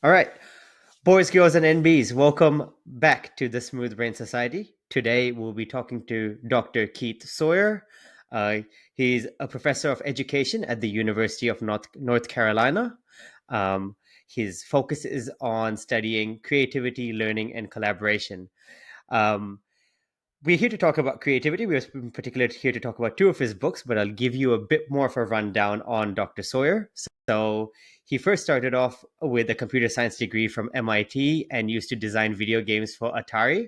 All right, boys, girls, and NBs, welcome back to the Smooth Brain Society. Today we'll be talking to Dr. Keith Sawyer. Uh, he's a professor of education at the University of North Carolina. Um, his focus is on studying creativity, learning, and collaboration. Um, we're here to talk about creativity. We're in particular here to talk about two of his books, but I'll give you a bit more of a rundown on Dr. Sawyer. So he first started off with a computer science degree from MIT and used to design video games for Atari,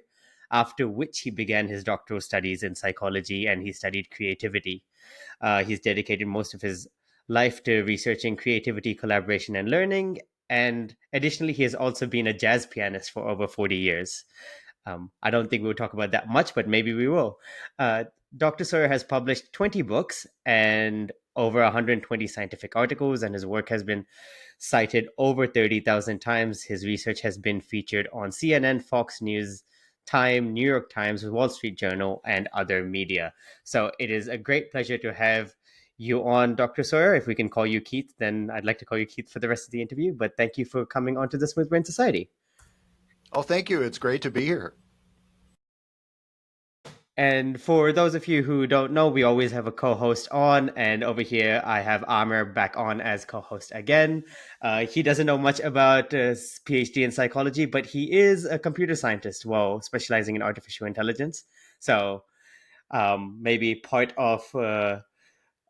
after which he began his doctoral studies in psychology and he studied creativity. He's dedicated most of his life to researching creativity, collaboration, and learning. And additionally, he has also been a jazz pianist for over 40 years. I don't think we'll talk about that much, but maybe we will. Uh, Dr. Sawyer has published 20 books and over 120 scientific articles, and his work has been cited over 30,000 times. His research has been featured on CNN, Fox News, Time, New York Times, Wall Street Journal, and other media. So it is a great pleasure to have you on, Dr. Sawyer. If we can call you Keith, then I'd like to call you Keith for the rest of the interview. But thank you for coming on to the Smooth Brain Society. Oh, thank you. It's great to be here. And for those of you who don't know, we always have a co-host on, and over here I have Amr back on as co-host again. He doesn't know much about PhD in psychology, but he is a computer scientist, well, specializing in artificial intelligence. So maybe part of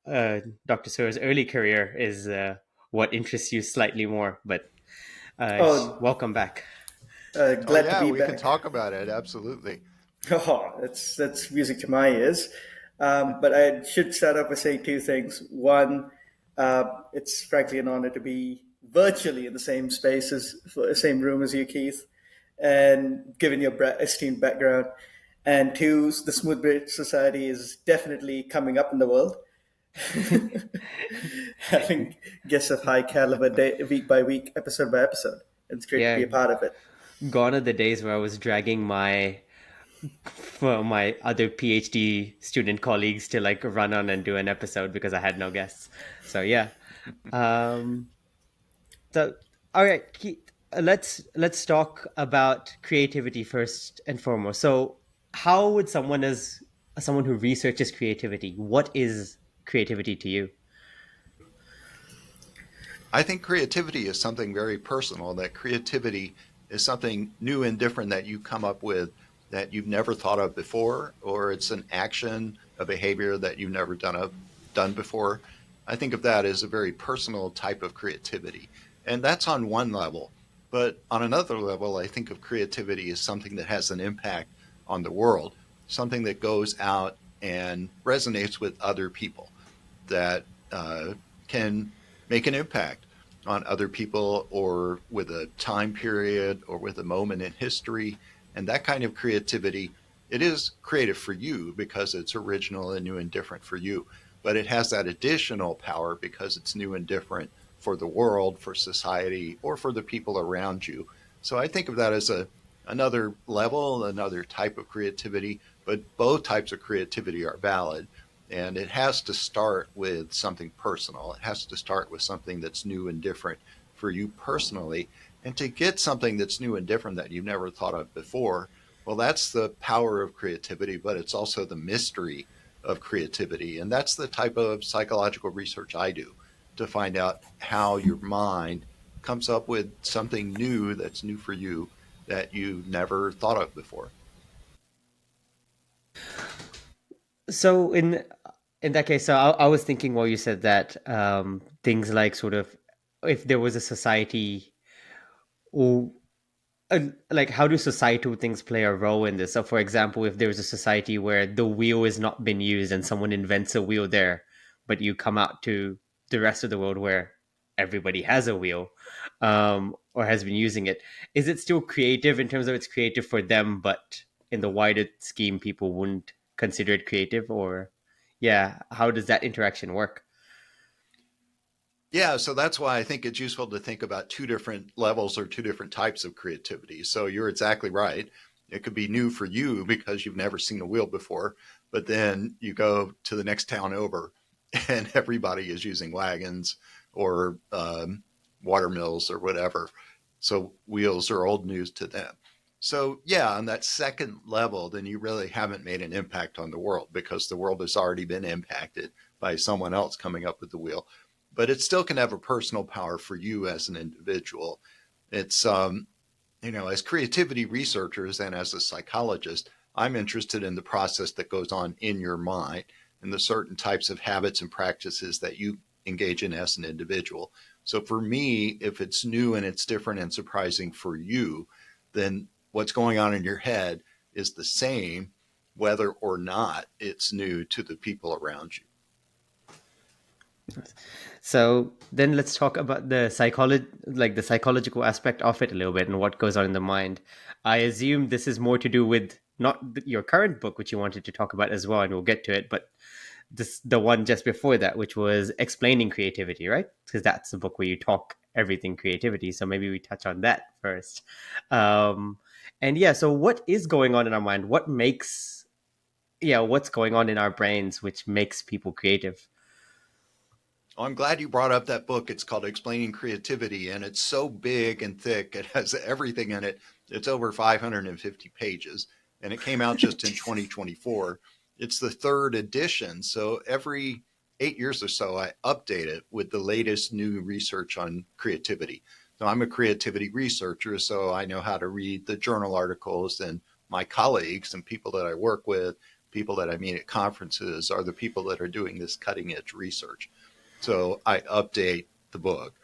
Dr. Sur's early career is what interests you slightly more. But Oh, welcome back. Oh, glad to yeah, be we can back. talk about it. Absolutely. Oh, that's music to my ears. But I should start off by saying two things. One, it's frankly an honor to be virtually in the same space same room as you, Keith, and given your esteemed background. And two, the Smooth Bridge Society is definitely coming up in the world. Having guests of high caliber week by week, episode by episode. It's great to Yeah, be a part of it. gone are the days where I was dragging my for my other PhD student colleagues to like run on and do an episode because I had no guests. So yeah. Um, so all right, Keith, let's talk about creativity first and foremost. So how would someone who researches creativity, what is creativity to you? I think creativity is something very personal, that creativity is something new and different that you come up with that you've never thought of before, or it's an action, a behavior that you've never done before. I think of that as a very personal type of creativity. And that's on one level. But on another level, I think of creativity as something that has an impact on the world, something that goes out and resonates with other people, that can make an impact on other people or with a time period or with a moment in history. And that kind of creativity, it is creative for you because it's original and new and different for you. But it has that additional power because it's new and different for the world, for society, or for the people around you. So I think of that as another level, another type of creativity, but both types of creativity are valid. And it has to start with something personal. It has to start with something that's new and different for you personally. And to get something that's new and different that you've never thought of before, well, that's the power of creativity, but it's also the mystery of creativity. And that's the type of psychological research I do, to find out how your mind comes up with something new that's new for you that you never thought of before. So in that case, so I was thinking while you said that things like sort of if there was a society or like how do societal things play a role in this? So for example, if there's a society where the wheel is not been used and someone invents a wheel there, but you come out to the rest of the world where everybody has a wheel or has been using it, is it still creative in terms of it's creative for them, but in the wider scheme people wouldn't consider it creative? Or yeah, how does that interaction work? Yeah, so that's why I think it's useful to think about two different levels or two different types of creativity. So you're exactly right. It could be new for you because you've never seen a wheel before, but then you go to the next town over and everybody is using wagons or water mills or whatever. So wheels are old news to them. So, yeah, on that second level, then you really haven't made an impact on the world because the world has already been impacted by someone else coming up with the wheel. But it still can have a personal power for you as an individual. It's, as creativity researchers and as a psychologist, I'm interested in the process that goes on in your mind and the certain types of habits and practices that you engage in as an individual. So for me, if it's new and it's different and surprising for you, then what's going on in your head is the same, whether or not it's new to the people around you. So then let's talk about the the psychological aspect of it a little bit and what goes on in the mind. I assume this is more to do with not your current book, which you wanted to talk about as well, and we'll get to it, but the one just before that, which was explaining creativity, right? Because that's the book where you talk everything creativity. So maybe we touch on that first. Um, and yeah, so what is going on in our mind? What's going on in our brains which makes people creative? Oh, I'm glad you brought up that book. It's called Explaining Creativity, and it's so big and thick. It has everything in it. It's over 550 pages, and it came out just in 2024. It's the third edition. So every 8 years or so, I update it with the latest new research on creativity. So I'm a creativity researcher, so I know how to read the journal articles, and my colleagues and people that I work with, people that I meet at conferences, are the people that are doing this cutting edge research. So I update the book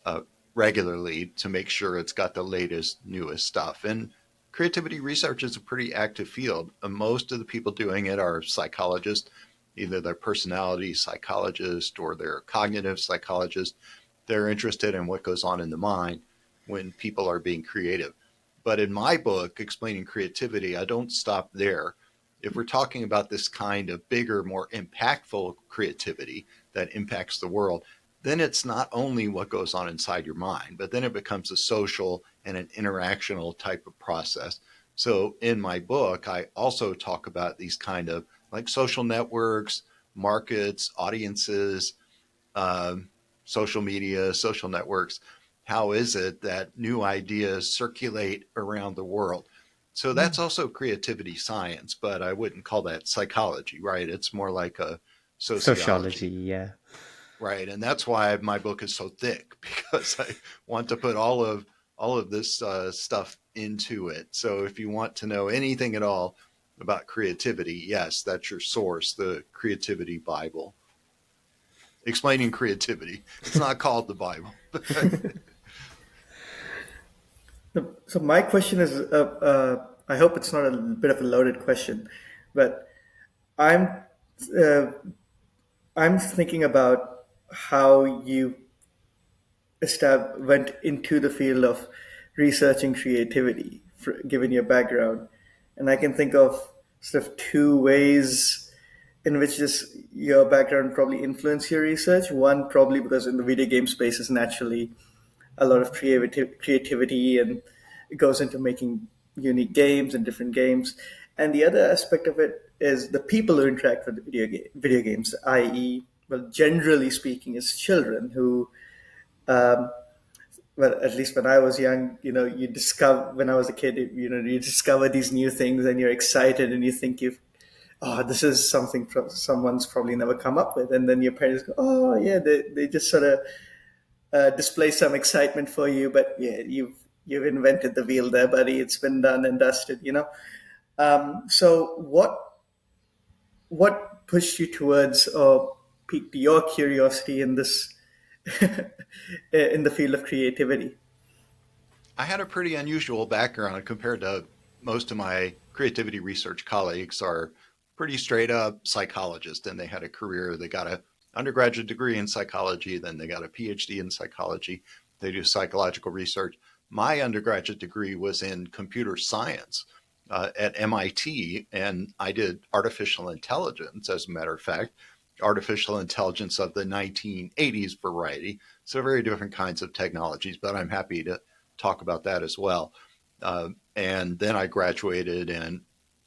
uh, regularly to make sure it's got the latest, newest stuff. And creativity research is a pretty active field. Most of the people doing it are psychologists, either they're personality psychologists or they're cognitive psychologists. They're interested in what goes on in the mind when people are being creative. But in my book, Explaining Creativity, I don't stop there. If we're talking about this kind of bigger, more impactful creativity that impacts the world, then it's not only what goes on inside your mind, but then it becomes a social and an interactional type of process. So in my book, I also talk about these kind of like social networks, markets, audiences, um, social media, social networks. How is it that new ideas circulate around the world? So that's also creativity science, but I wouldn't call that psychology, right? It's more like a Sociology, sociology, yeah. right? And that's why my book is so thick because I want to put all of this stuff into it. So if you want to know anything at all about creativity, yes, that's your source, the Creativity Bible. Explaining creativity. It's not called the Bible. So my question is, I hope it's not a bit of a loaded question, but I'm uh, I'm thinking about how you went into the field of researching creativity, given your background, and I can think of sort of two ways in which your background probably influenced your research. One, probably because in the video game space is naturally a lot of creativity and it goes into making unique games and different games. And the other aspect of it is the people who interact with video games, i.e., well, generally speaking, is children who, um, well, at least when I was young, you discover, when I was a kid, you discover these new things and you're excited and you think this is something someone's probably never come up with. And then your parents go, oh, yeah, they just sort of display some excitement for you, but yeah, you've invented the wheel there, buddy. It's been done and dusted. So what pushed you towards or piqued your curiosity in this in the field of creativity? I had a pretty unusual background compared to most of my creativity research colleagues are pretty straight up psychologists and they had a career. They got a undergraduate degree in psychology, then they got a PhD in psychology. They do psychological research. My undergraduate degree was in computer science at MIT, and I did artificial intelligence, as a matter of fact, artificial intelligence of the 1980s variety. So, very different kinds of technologies, but I'm happy to talk about that as well. And then I graduated and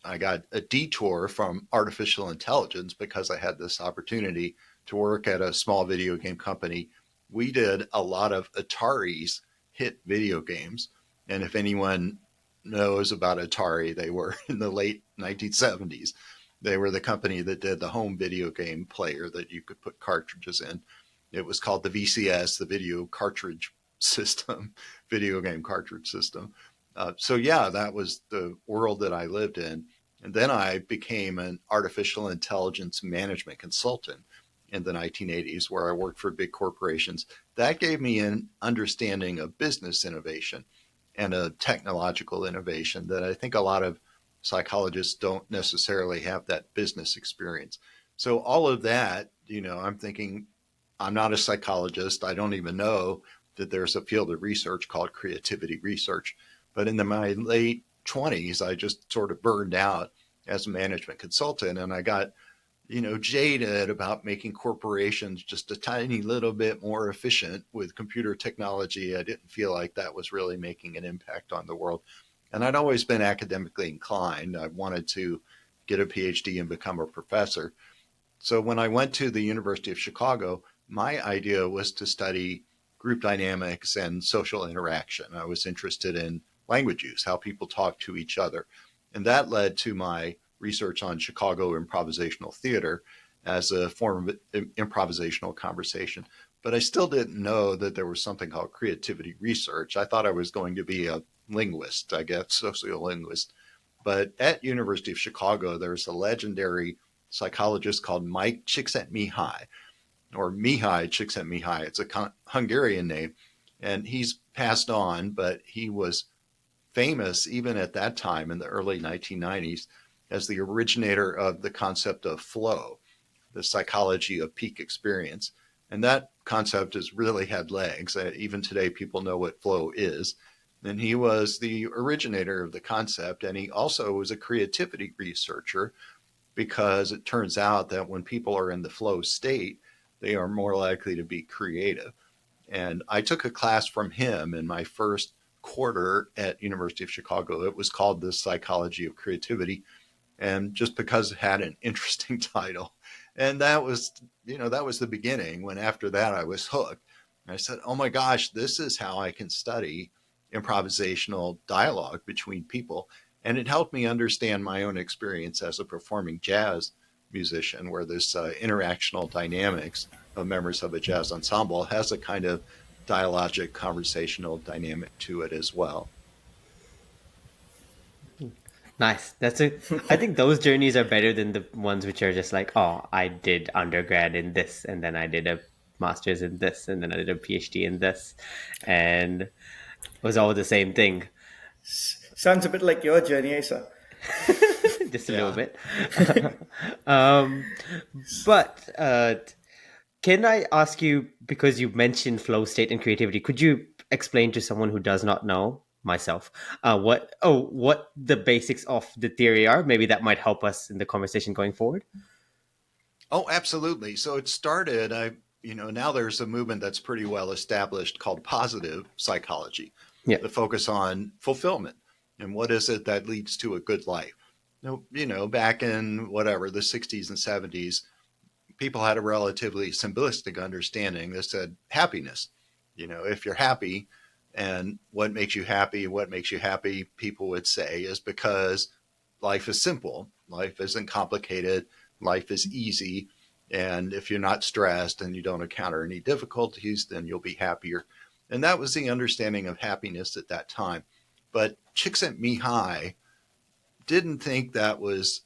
I got a detour from artificial intelligence because I had this opportunity to work at a small video game company. We did a lot of Atari's hit video games. And if anyone knows about Atari, they were in the late 1970s. They were the company that did the home video game player that you could put cartridges in. It was called the VCS, the video cartridge system, video game cartridge system. So yeah, that was the world that I lived in. And then I became an artificial intelligence management consultant in the 1980s, where I worked for big corporations. That gave me an understanding of business innovation and a technological innovation that I think a lot of psychologists don't necessarily have that business experience. So all of that, I'm thinking, I'm not a psychologist. I don't even know that there's a field of research called creativity research. But in my late 20s, I just sort of burned out as a management consultant, and I got jaded about making corporations just a tiny little bit more efficient with computer technology. I didn't feel like that was really making an impact on the world. And I'd always been academically inclined. I wanted to get a PhD and become a professor. So when I went to the University of Chicago, my idea was to study group dynamics and social interaction. I was interested in language use, how people talk to each other. And that led to my research on Chicago improvisational theater as a form of improvisational conversation. But I still didn't know that there was something called creativity research. I thought I was going to be a linguist, I guess, sociolinguist. But at University of Chicago, there's a legendary psychologist called Mike Csikszentmihalyi, or Mihai Csikszentmihalyi. It's a Hungarian name, and he's passed on, but he was famous even at that time in the early 1990s as the originator of the concept of flow, the psychology of peak experience. And that concept has really had legs. Even today, people know what flow is. And he was the originator of the concept. And he also was a creativity researcher, because it turns out that when people are in the flow state, they are more likely to be creative. And I took a class from him in my first quarter at University of Chicago. It was called The Psychology of Creativity. And just because it had an interesting title. And that was the beginning, when after that I was hooked. And I said, oh my gosh, this is how I can study improvisational dialogue between people. And it helped me understand my own experience as a performing jazz musician, where this interactional dynamics of members of a jazz ensemble has a kind of dialogic conversational dynamic to it as well. Nice. I think those journeys are better than the ones which are just like, oh, I did undergrad in this, and then I did a master's in this, and then I did a PhD in this, and it was all the same thing. Sounds a bit like your journey, Asa. Just a little Yeah. bit. um, but can I ask you, because you mentioned flow state and creativity, could you explain to someone who does not know, myself, what the basics of the theory are? Maybe that might help us in the conversation going forward. Oh, absolutely. So it started, now there's a movement that's pretty well established called positive psychology, Yeah. the focus on fulfillment and what is it that leads to a good life. Back in whatever, the 60s and 70s, people had a relatively simplistic understanding that said happiness. If you're happy, and what makes you happy, people would say, is because life is simple. Life isn't complicated. Life is easy. And if you're not stressed and you don't encounter any difficulties, then you'll be happier. And that was the understanding of happiness at that time. But Csikszentmihalyi didn't think that was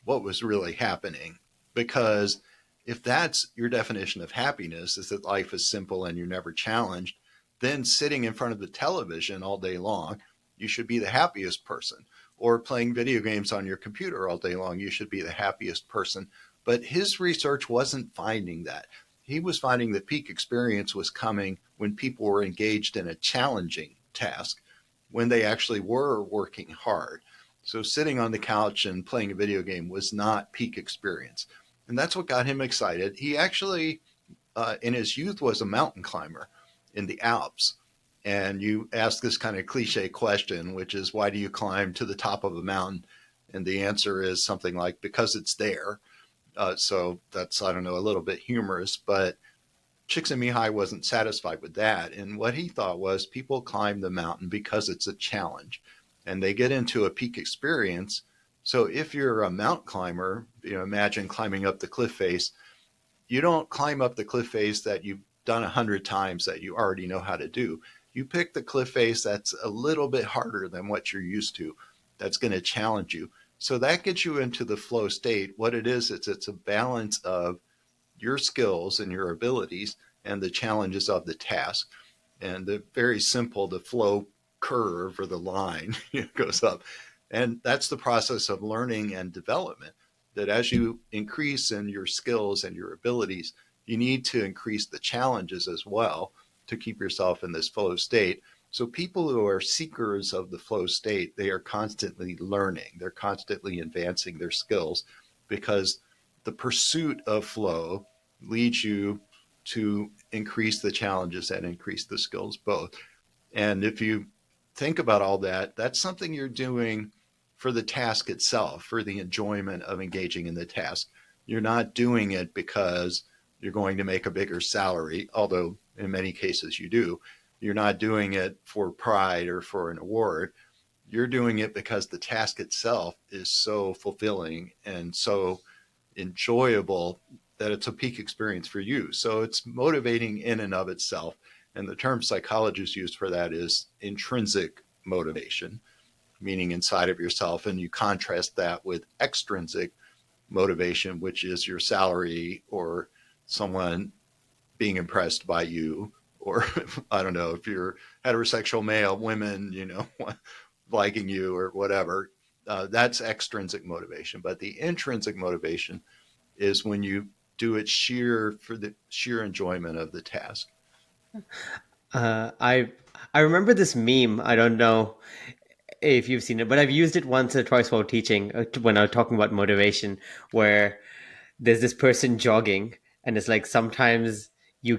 what was really happening, because if that's your definition of happiness, is that life is simple and you're never challenged, then sitting in front of the television all day long, you should be the happiest person. Or playing video games on your computer all day long, you should be the happiest person. But his research wasn't finding that. He was finding that peak experience was coming when people were engaged in a challenging task, when they actually were working hard. So sitting on the couch and playing a video game was not peak experience. And that's what got him excited. He actually, in his youth, was a mountain climber in the Alps. And you ask this kind of cliche question, which is, why do you climb to the top of a mountain? And the answer is something like, because it's there. So that's, I don't know, a little bit humorous, but Csikszentmihalyi wasn't satisfied with that. And what he thought was people climb the mountain because it's a challenge and they get into a peak experience. So if you're a mountain climber, imagine climbing up the cliff face. You don't climb up the cliff face that you've done 100 times that you already know how to do. You pick the cliff face that's a little bit harder than what you're used to, that's going to challenge you. So that gets you into the flow state. What it is, it's a balance of your skills and your abilities and the challenges of the task. And the very simple, the flow curve or the line goes up. And that's the process of learning and development. That as you increase in your skills and your abilities, you need to increase the challenges as well to keep yourself in this flow state. So people who are seekers of the flow state, they are constantly learning, they're constantly advancing their skills because the pursuit of flow leads you to increase the challenges and increase the skills both. And if you think about all that, that's something you're doing for the task itself, for the enjoyment of engaging in the task. You're not doing it because you're going to make a bigger salary, although in many cases you do. You're not doing it for pride or for an award. You're doing it because the task itself is so fulfilling and so enjoyable that it's a peak experience for you. So it's motivating in and of itself. And the term psychologists use for that is intrinsic motivation, meaning inside of yourself. And you contrast that with extrinsic motivation, which is your salary or someone being impressed by you. Or I don't know, if you're heterosexual male, women, liking you or whatever. That's extrinsic motivation. But the intrinsic motivation is when you do it for the sheer enjoyment of the task. I remember this meme. I don't know if you've seen it, but I've used it once or twice while teaching when I was talking about motivation, where there's this person jogging, and it's like sometimes you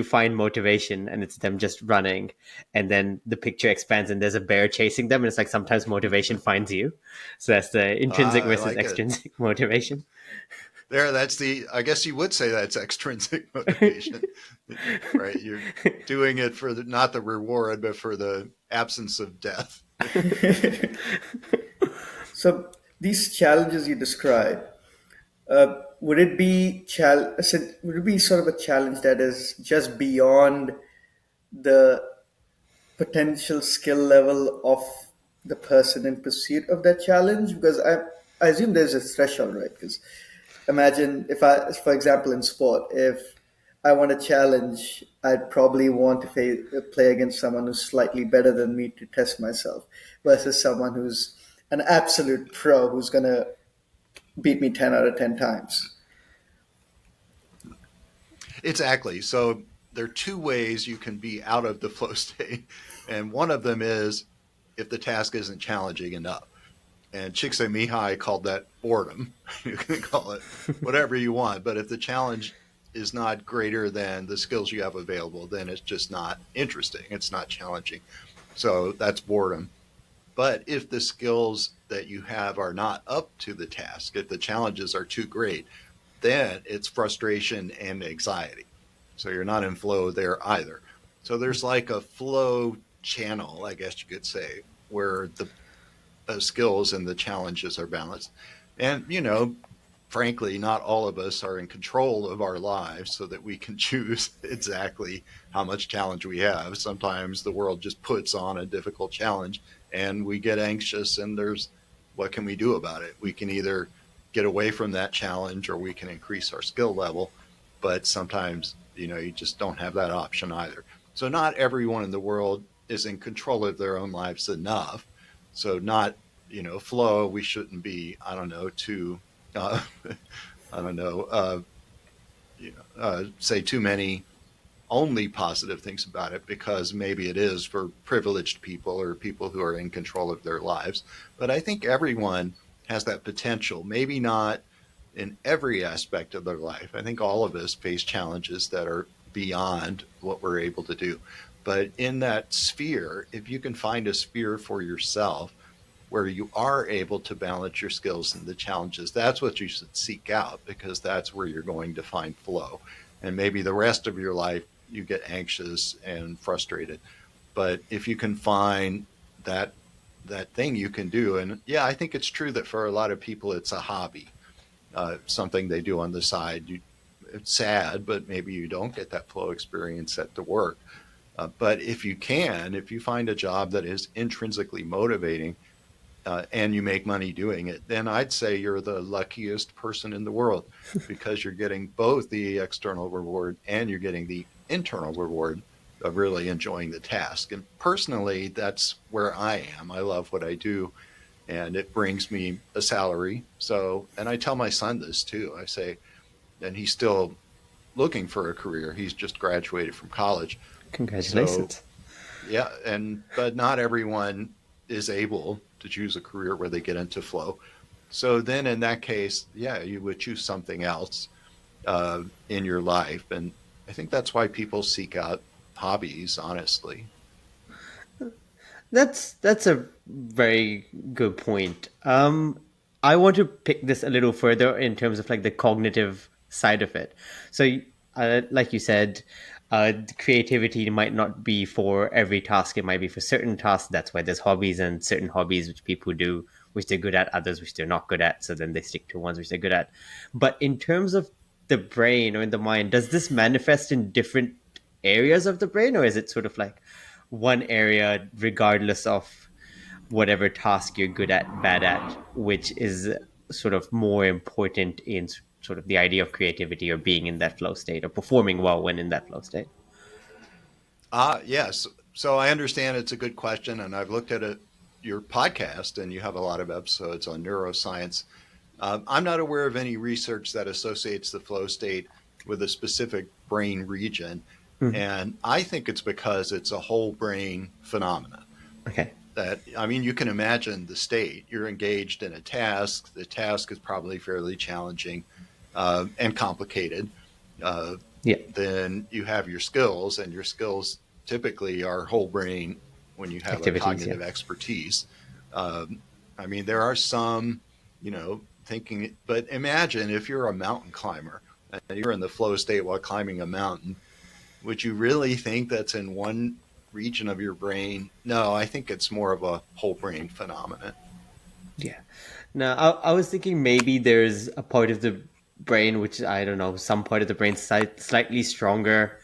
find motivation, and it's them just running, and then the picture expands, and there's a bear chasing them, and it's like sometimes motivation finds you. So that's the intrinsic I versus like it. extrinsic motivation. I guess you would say that's extrinsic motivation, right? You're doing it for not the reward, but for the absence of death. So these challenges you describe, would it be sort of a challenge that is just beyond the potential skill level of the person in pursuit of that challenge? Because I assume there's a threshold, right? Because imagine if for example, in sport, if I want a challenge, I'd probably want to play against someone who's slightly better than me to test myself versus someone who's an absolute pro who's going to beat me 10 out of 10 times. Exactly. So there are two ways you can be out of the flow state. And one of them is if the task isn't challenging enough. And Csikszentmihalyi called that boredom. You can call it whatever you want, but if the challenge is not greater than the skills you have available, then it's just not interesting. It's not challenging. So that's boredom. But if the skills that you have are not up to the task, if the challenges are too great, then it's frustration and anxiety. So you're not in flow there either. So there's like a flow channel, I guess you could say, where the skills and the challenges are balanced. And, frankly, not all of us are in control of our lives so that we can choose exactly how much challenge we have. Sometimes the world just puts on a difficult challenge and we get anxious, and what can we do about it? We can either get away from that challenge or we can increase our skill level. But sometimes, you just don't have that option either. So not everyone in the world is in control of their own lives enough. So not, flow, we shouldn't be, I don't know, too I don't know, say too many only positive things about it, because maybe it is for privileged people or people who are in control of their lives. But I think everyone has that potential, maybe not in every aspect of their life. I think all of us face challenges that are beyond what we're able to do. But in that sphere, if you can find a sphere for yourself where you are able to balance your skills and the challenges, that's what you should seek out, because that's where you're going to find flow. and maybe the rest of your life you get anxious and frustrated. But if you can find that that thing you can do, and yeah, I think it's true that for a lot of people it's a hobby, something they do on the side. It's sad, but maybe you don't get that flow experience at the work. But if you can, if you find a job that is intrinsically motivating, and you make money doing it, then I'd say you're the luckiest person in the world, because you're getting both the external reward and you're getting the internal reward of really enjoying the task. And personally, that's where I am. I love what I do, and it brings me a salary. So, and I tell my son this too. I say, and he's still looking for a career. He's just graduated from college. So, Congratulations. yeah, and but not everyone is able to choose a career where they get into flow. So then, in that case, yeah, you would choose something else in your life, and I think that's why people seek out hobbies. Honestly, That's a very good point. I want to pick this a little further in terms of like the cognitive side of it. So, like you said, creativity might not be for every task. It might be for certain tasks. That's why there's hobbies, and certain hobbies which people do, which they're good at, others which they're not good at. So then they stick to ones which they're good at. But in terms of the brain or in the mind, does this manifest in different areas of the brain, or is it sort of like one area regardless of whatever task you're good at, bad at, which is sort of more important in sort of the idea of creativity or being in that flow state or performing well when in that flow state? yes. So I understand it's a good question, and I've looked at it, your podcast, and you have a lot of episodes on neuroscience. I'm not aware of any research that associates the flow state with a specific brain region. Mhm. And I think it's because it's a whole brain phenomenon. Okay. That, I mean, you can imagine the state. You're engaged in a task. The task is probably fairly challenging and complicated. Uh, Yeah. then you have your skills, and your skills typically are whole brain when you have a Activities. Yeah. cognitive expertise. I mean, there are some, thinking, but imagine if you're a mountain climber and you're in the flow state while climbing a mountain, would you really think that's in one region of your brain? No, I think it's more of a whole brain phenomenon. Yeah. Now, I was thinking maybe there's a part of the brain which I don't know, some part of the brain slightly stronger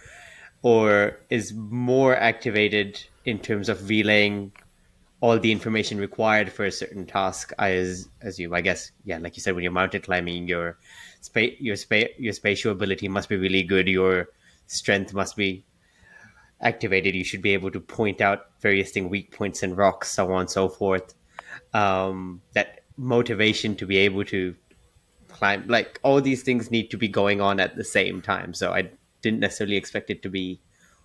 or is more activated in terms of relaying all the information required for a certain task. As you, I guess, yeah, like you said, when you're mountain climbing, your spatial ability must be really good. Your strength must be activated. You should be able to point out various thing, weak points in rocks, so on and so forth. That motivation to be able to climb, like all these things need to be going on at the same time. So I didn't necessarily expect it to be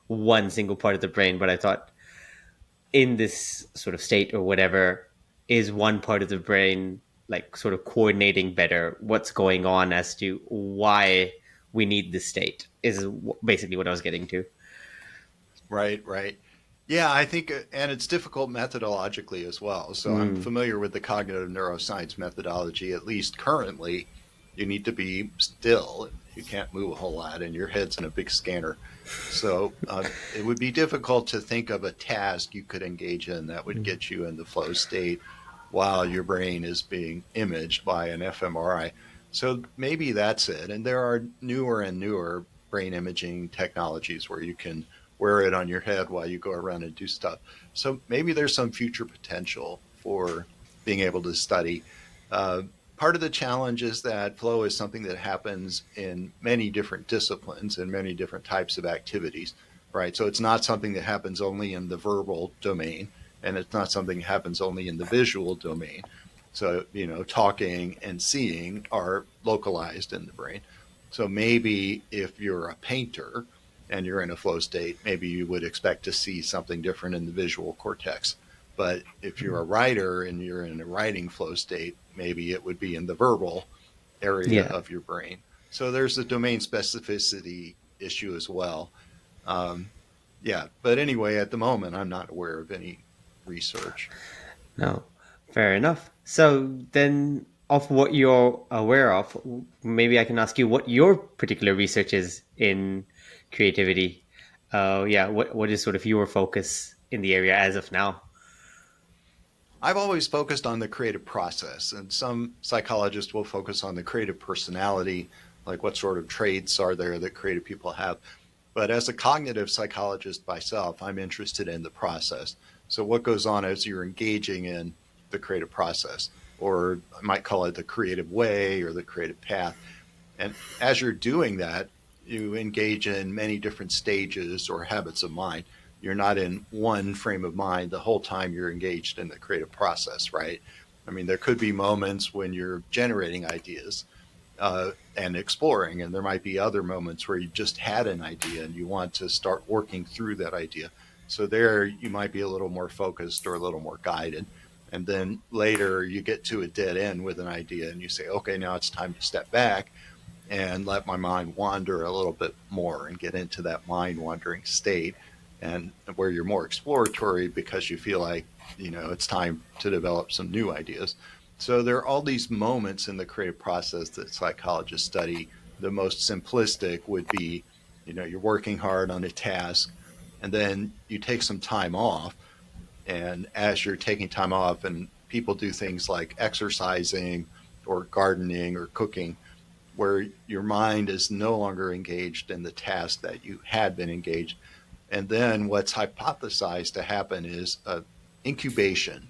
one single part of the brain, but I thought in this sort of state or whatever, is one part of the brain like sort of coordinating better what's going on as to why we need this state is basically what I was getting to. Right, right. Yeah, I think, and it's difficult methodologically as well. So I'm Mm, familiar with the cognitive neuroscience methodology. At least currently, you need to be still. You can't move a whole lot, and your head's in a big scanner. So it would be difficult to think of a task you could engage in that would mm, get you in the flow state while your brain is being imaged by an fMRI. So maybe that's it. And there are newer and newer brain imaging technologies where you can wear it on your head while you go around and do stuff. So maybe there's some future potential for being able to study. Uh, Part of the challenge is that flow is something that happens in many different disciplines and many different types of activities, right? So it's not something that happens only in the verbal domain, and it's not something that happens only in the visual domain. So, talking and seeing are localized in the brain. So maybe if you're a painter and you're in a flow state, maybe you would expect to see something different in the visual cortex. But if you're a mm. writer and you're in a writing flow state, maybe it would be in the verbal area Yeah. of your brain. So there's a domain specificity issue as well. Um, yeah, but anyway, at the moment, I'm not aware of any research. No, fair enough. So then of what you're aware of, maybe I can ask you what your particular research is in creativity. Yeah, what is sort of your focus in the area as of now? I've always focused on the creative process, and some psychologists will focus on the creative personality, like what sort of traits are there that creative people have. But as a cognitive psychologist myself, I'm interested in the process. So, what goes on as you're engaging in the creative process, or I might call it the creative way or the creative path. And as you're doing that, you engage in many different stages or habits of mind. You're not in one frame of mind the whole time you're engaged in the creative process, right? I mean, there could be moments when you're generating ideas and exploring, and there might be other moments where you just had an idea and you want to start working through that idea. So there you might be a little more focused or a little more guided. And then later you get to a dead end with an idea and you say, okay, now it's time to step back and let my mind wander a little bit more and get into that mind wandering state, and where you're more exploratory because you feel like it's time to develop some new ideas. So there are all these moments in the creative process that psychologists study. The most simplistic would be you're working hard on a task and then you take some time off, and as you're taking time off, and people do things like exercising or gardening or cooking, where your mind is no longer engaged in the task that you had been engaged. And then what's hypothesized to happen is incubation,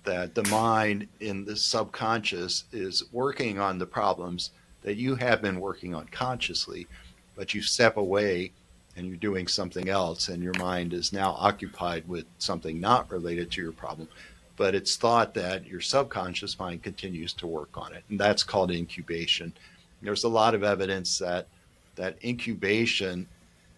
that the mind in the subconscious is working on the problems that you have been working on consciously, but you step away and you're doing something else, and your mind is now occupied with something not related to your problem. But it's thought that your subconscious mind continues to work on it, and that's called incubation. There's a lot of evidence that incubation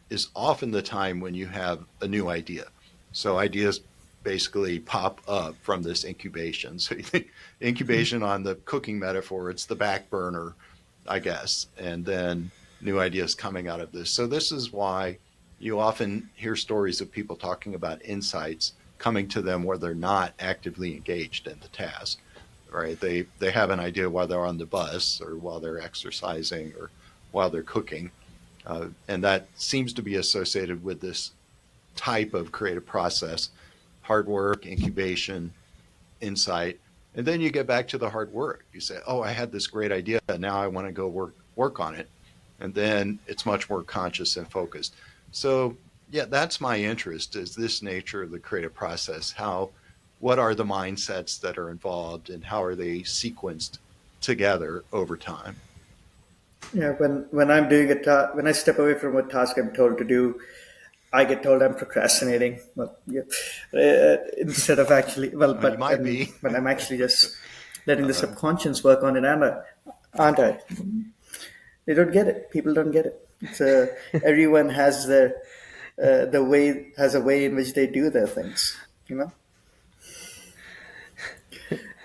is often the time when you have a new idea. So ideas basically pop up from this incubation. So you think incubation on the cooking metaphor, it's the back burner, I guess, and then new ideas coming out of this. So this is why you often hear stories of people talking about insights coming to them where they're not actively engaged in the task, right? They have an idea while they're on the bus or while they're exercising or while they're cooking, and that seems to be associated with this type of creative process: hard work, incubation, insight. And then you get back to the hard work. You say, oh, I had this great idea. Now I want to go work on it. And then it's much more conscious and focused. So yeah, that's my interest, is this nature of the creative process. What are the mindsets that are involved and how are they sequenced together over time? Yeah, when I'm doing when I step away from a task I'm told to do, I get told I'm procrastinating. Well, yeah, instead of actually, well, You might be. but I'm actually just letting the subconscious work on it, aren't I? They don't get it. People don't get it. Everyone has a way in which they do their things. You know.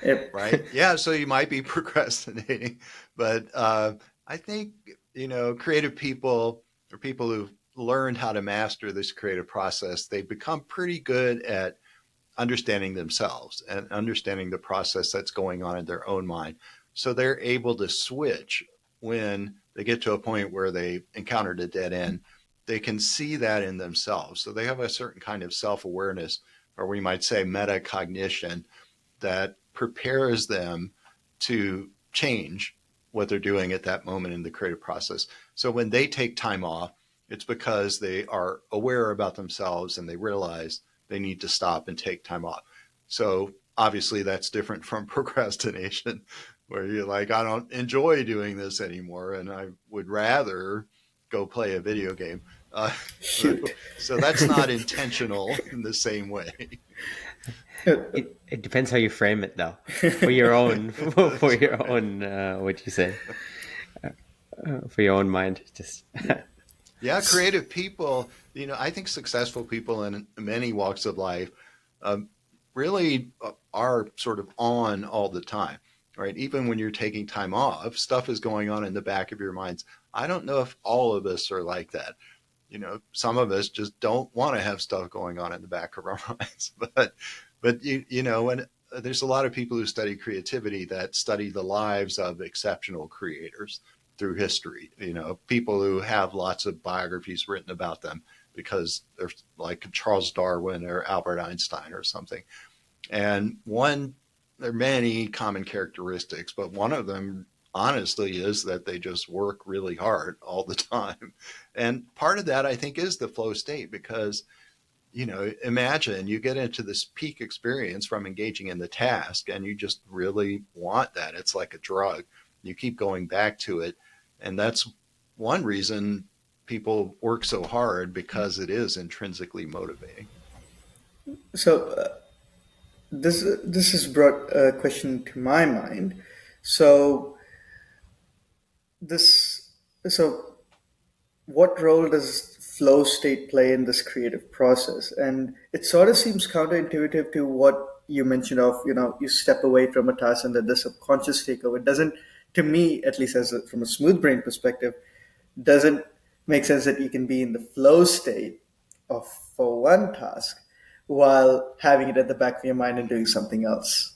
Yep. Right? Yeah, so you might be procrastinating, but I think creative people, or people who've learned how to master this creative process, they become pretty good at understanding themselves and understanding the process that's going on in their own mind. So they're able to switch when they get to a point where they encountered a dead end. They can see that in themselves. So they have a certain kind of self awareness, or we might say metacognition, that prepares them to change what they're doing at that moment in the creative process. So when they take time off, it's because they are aware about themselves and they realize they need to stop and take time off. So obviously that's different from procrastination, where you're like, I don't enjoy doing this anymore and I would rather go play a video game. Shoot. So that's not intentional in the same way. It depends how you frame it, though, for your own for your own what you say for your own mind. Just Yeah, creative people, I think successful people in many walks of life um, really are sort of on all the time, right? Even when you're taking time off, stuff is going on in the back of your minds. I don't know if all of us are like that. Some of us just don't want to have stuff going on in the back of our minds. But when there's a lot of people who study creativity that study the lives of exceptional creators through history. You know, people who have lots of biographies written about them because they're like Charles Darwin or Albert Einstein or something. And there are many common characteristics, but one of them honestly is that they just work really hard all the time. And part of that I think is the flow state because imagine you get into this peak experience from engaging in the task and you just really want that. It's like a drug. You keep going back to it. And that's one reason people work so hard because it is intrinsically motivating. So this has brought a question to my mind. So this so what role does flow state play in this creative process? And it sort of seems counterintuitive to what you mentioned of, you step away from a task and then the subconscious take over. It doesn't, to me, at least from a smooth brain perspective, doesn't make sense that you can be in the flow state of for one task while having it at the back of your mind and doing something else.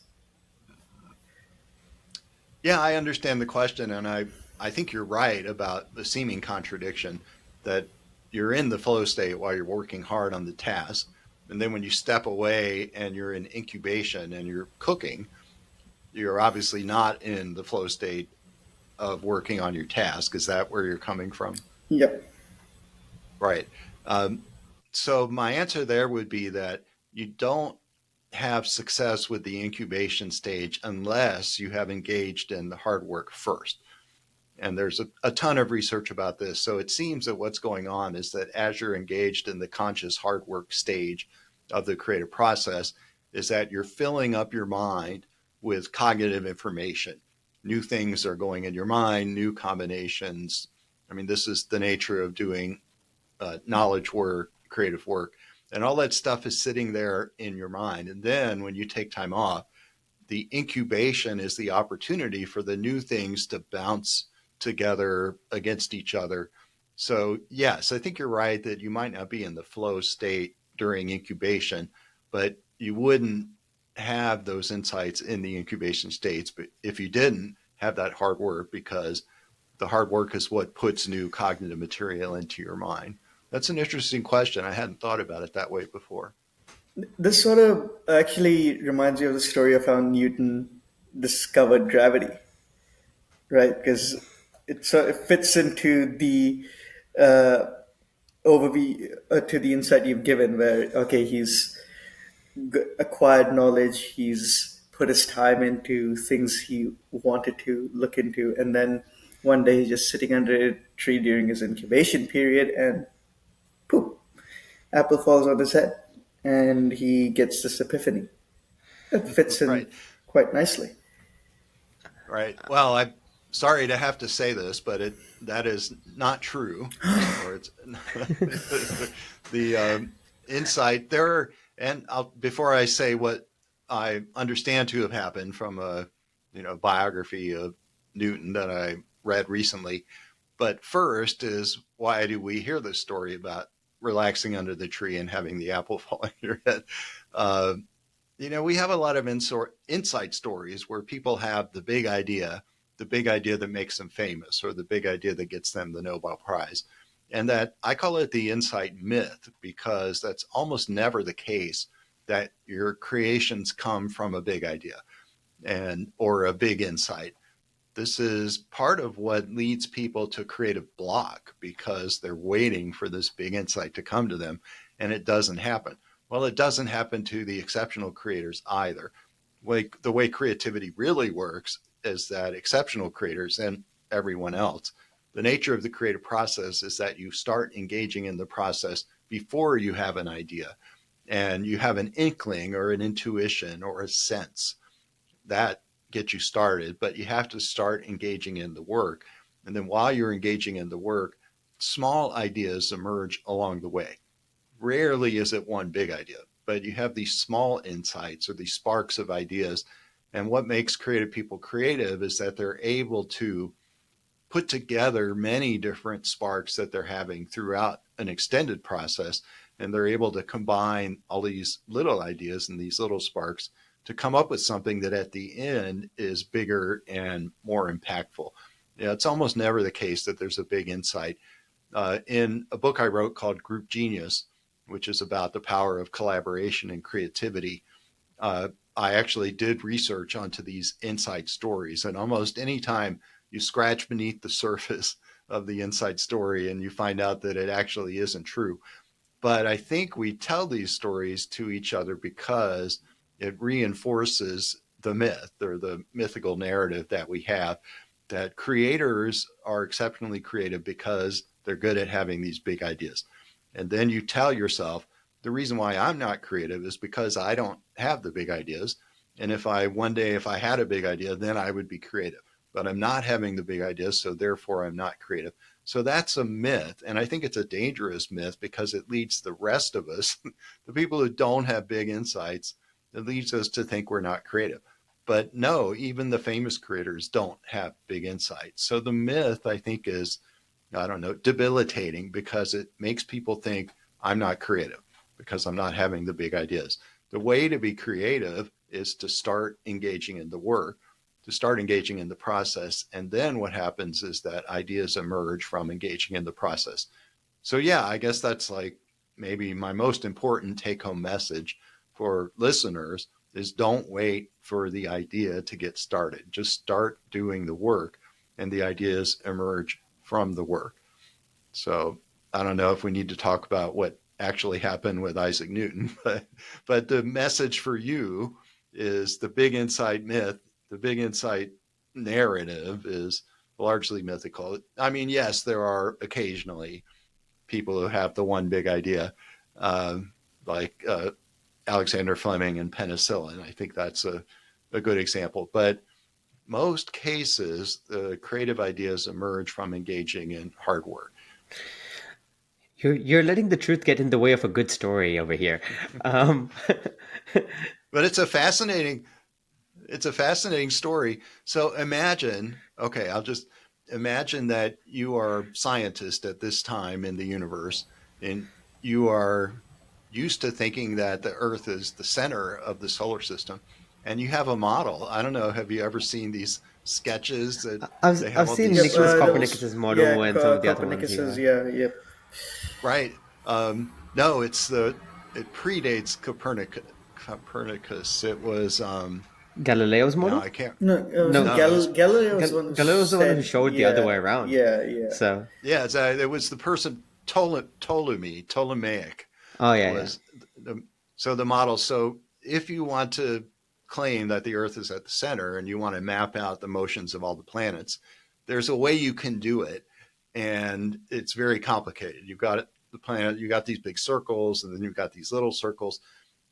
Yeah, I understand the question, and I think you're right about the seeming contradiction that you're in the flow state while you're working hard on the task. And then when you step away and you're in incubation and you're cooking, you're obviously not in the flow state of working on your task. Is that where you're coming from? Yep. Right. Um, so my answer there would be that you don't have success with the incubation stage unless you have engaged in the hard work first. And there's a ton of research about this. So it seems that what's going on is that as you're engaged in the conscious hard work stage of the creative process, is that you're filling up your mind with cognitive information. New things are going in your mind, new combinations. I mean, this is the nature of doing knowledge work, creative work, and all that stuff is sitting there in your mind. And then when you take time off, the incubation is the opportunity for the new things to bounce together against each other. So, yes, I think you're right that you might not be in the flow state during incubation, but you wouldn't have those insights in the incubation states. But if you didn't have that hard work, because the hard work is what puts new cognitive material into your mind. That's an interesting question. I hadn't thought about it that way before. This sort of actually reminds me of the story of how Newton discovered gravity, right? Because it sort of fits into the uh, overview, to the insight you've given, where okay, he's acquired knowledge, he's put his time into things he wanted to look into, and then one day he's just sitting under a tree during his incubation period, and poof, apple falls on his head, and he gets this epiphany. That fits in Right. quite nicely. Right. Well, I'm sorry to have to say this, but that is not true, or it's the insight there. And before I say what I understand to have happened from a biography of Newton that I read recently, but first is why do we hear this story about relaxing under the tree and having the apple fall on your head? Uh, we have a lot of insight stories where people have the big idea that makes them famous, or the big idea that gets them the Nobel Prize. And that I call it the insight myth because that's almost never the case that your creations come from a big idea and or a big insight. This is part of what leads people to creative block because they're waiting for this big insight to come to them and it doesn't happen. Well, it doesn't happen to the exceptional creators either. Like the way creativity really works is that exceptional creators and everyone else, the nature of the creative process is that you start engaging in the process before you have an idea and you have an inkling or an intuition or a sense that gets you started, but you have to start engaging in the work. And then while you're engaging in the work, small ideas emerge along the way. Rarely is it one big idea, but you have these small insights or these sparks of ideas. And what makes creative people creative is that they're able to put together many different sparks that they're having throughout an extended process. And they're able to combine all these little ideas and these little sparks to come up with something that at the end is bigger and more impactful. It's almost never the case that there's a big insight. In a book I wrote called Group Genius, which is about the power of collaboration and creativity, I actually did research onto these inside stories. And almost any time you scratch beneath the surface of the inside story and you find out that it actually isn't true. But I think we tell these stories to each other because it reinforces the myth or the mythical narrative that we have, that creators are exceptionally creative because they're good at having these big ideas. And then you tell yourself, the reason why I'm not creative is because I don't have the big ideas. And if I one day, if I had a big idea, then I would be creative. But I'm not having the big ideas, so therefore I'm not creative. So that's a myth. And I think it's a dangerous myth because it leads the rest of us, the people who don't have big insights, it leads us to think we're not creative. But no, even the famous creators don't have big insights. So the myth, I think, is, I don't know, debilitating because it makes people think I'm not creative because I'm not having the big ideas. The way to be creative is to start engaging in the work, to start engaging in the process. And then what happens is that ideas emerge from engaging in the process. So, yeah, I guess that's like maybe my most important take home message for listeners is don't wait for the idea to get started. Just start doing the work and the ideas emerge from the work. So I don't know if we need to talk about what actually happened with Isaac Newton, but the message for you is the big insight myth, the big insight narrative is largely mythical. I mean, yes, there are occasionally people who have the one big idea, uh, like Alexander Fleming and penicillin. I think that's a good example. But most cases, the creative ideas emerge from engaging in hard work. You're letting the truth get in the way of a good story over here. Um, But it's a fascinating story. So imagine, okay, I'll just imagine that you are a scientist at this time in the universe, and you are used to thinking that the Earth is the center of the solar system, and you have a model. I don't know, have you ever seen these sketches that they have I've all seen these Yep. Nicholas circles? Copernicus's Yeah. model and some of the other ones. Copernicus's. Yeah, Yeah. Yep. Right. No, it predates Copernicus. It was Galileo's no, model. I can't. No, No, No, it was Galileo was the one who Galileo was the one who said, showed the other way yeah, around. yeah, yeah. So, yeah, it was the person Ptolemaic oh yeah, yeah. was the model. So if you want to claim that the Earth is at the center and you want to map out the motions of all the planets, there's a way you can do it, and it's very complicated. You've got the planet, you got these big circles, and then you've got these little circles.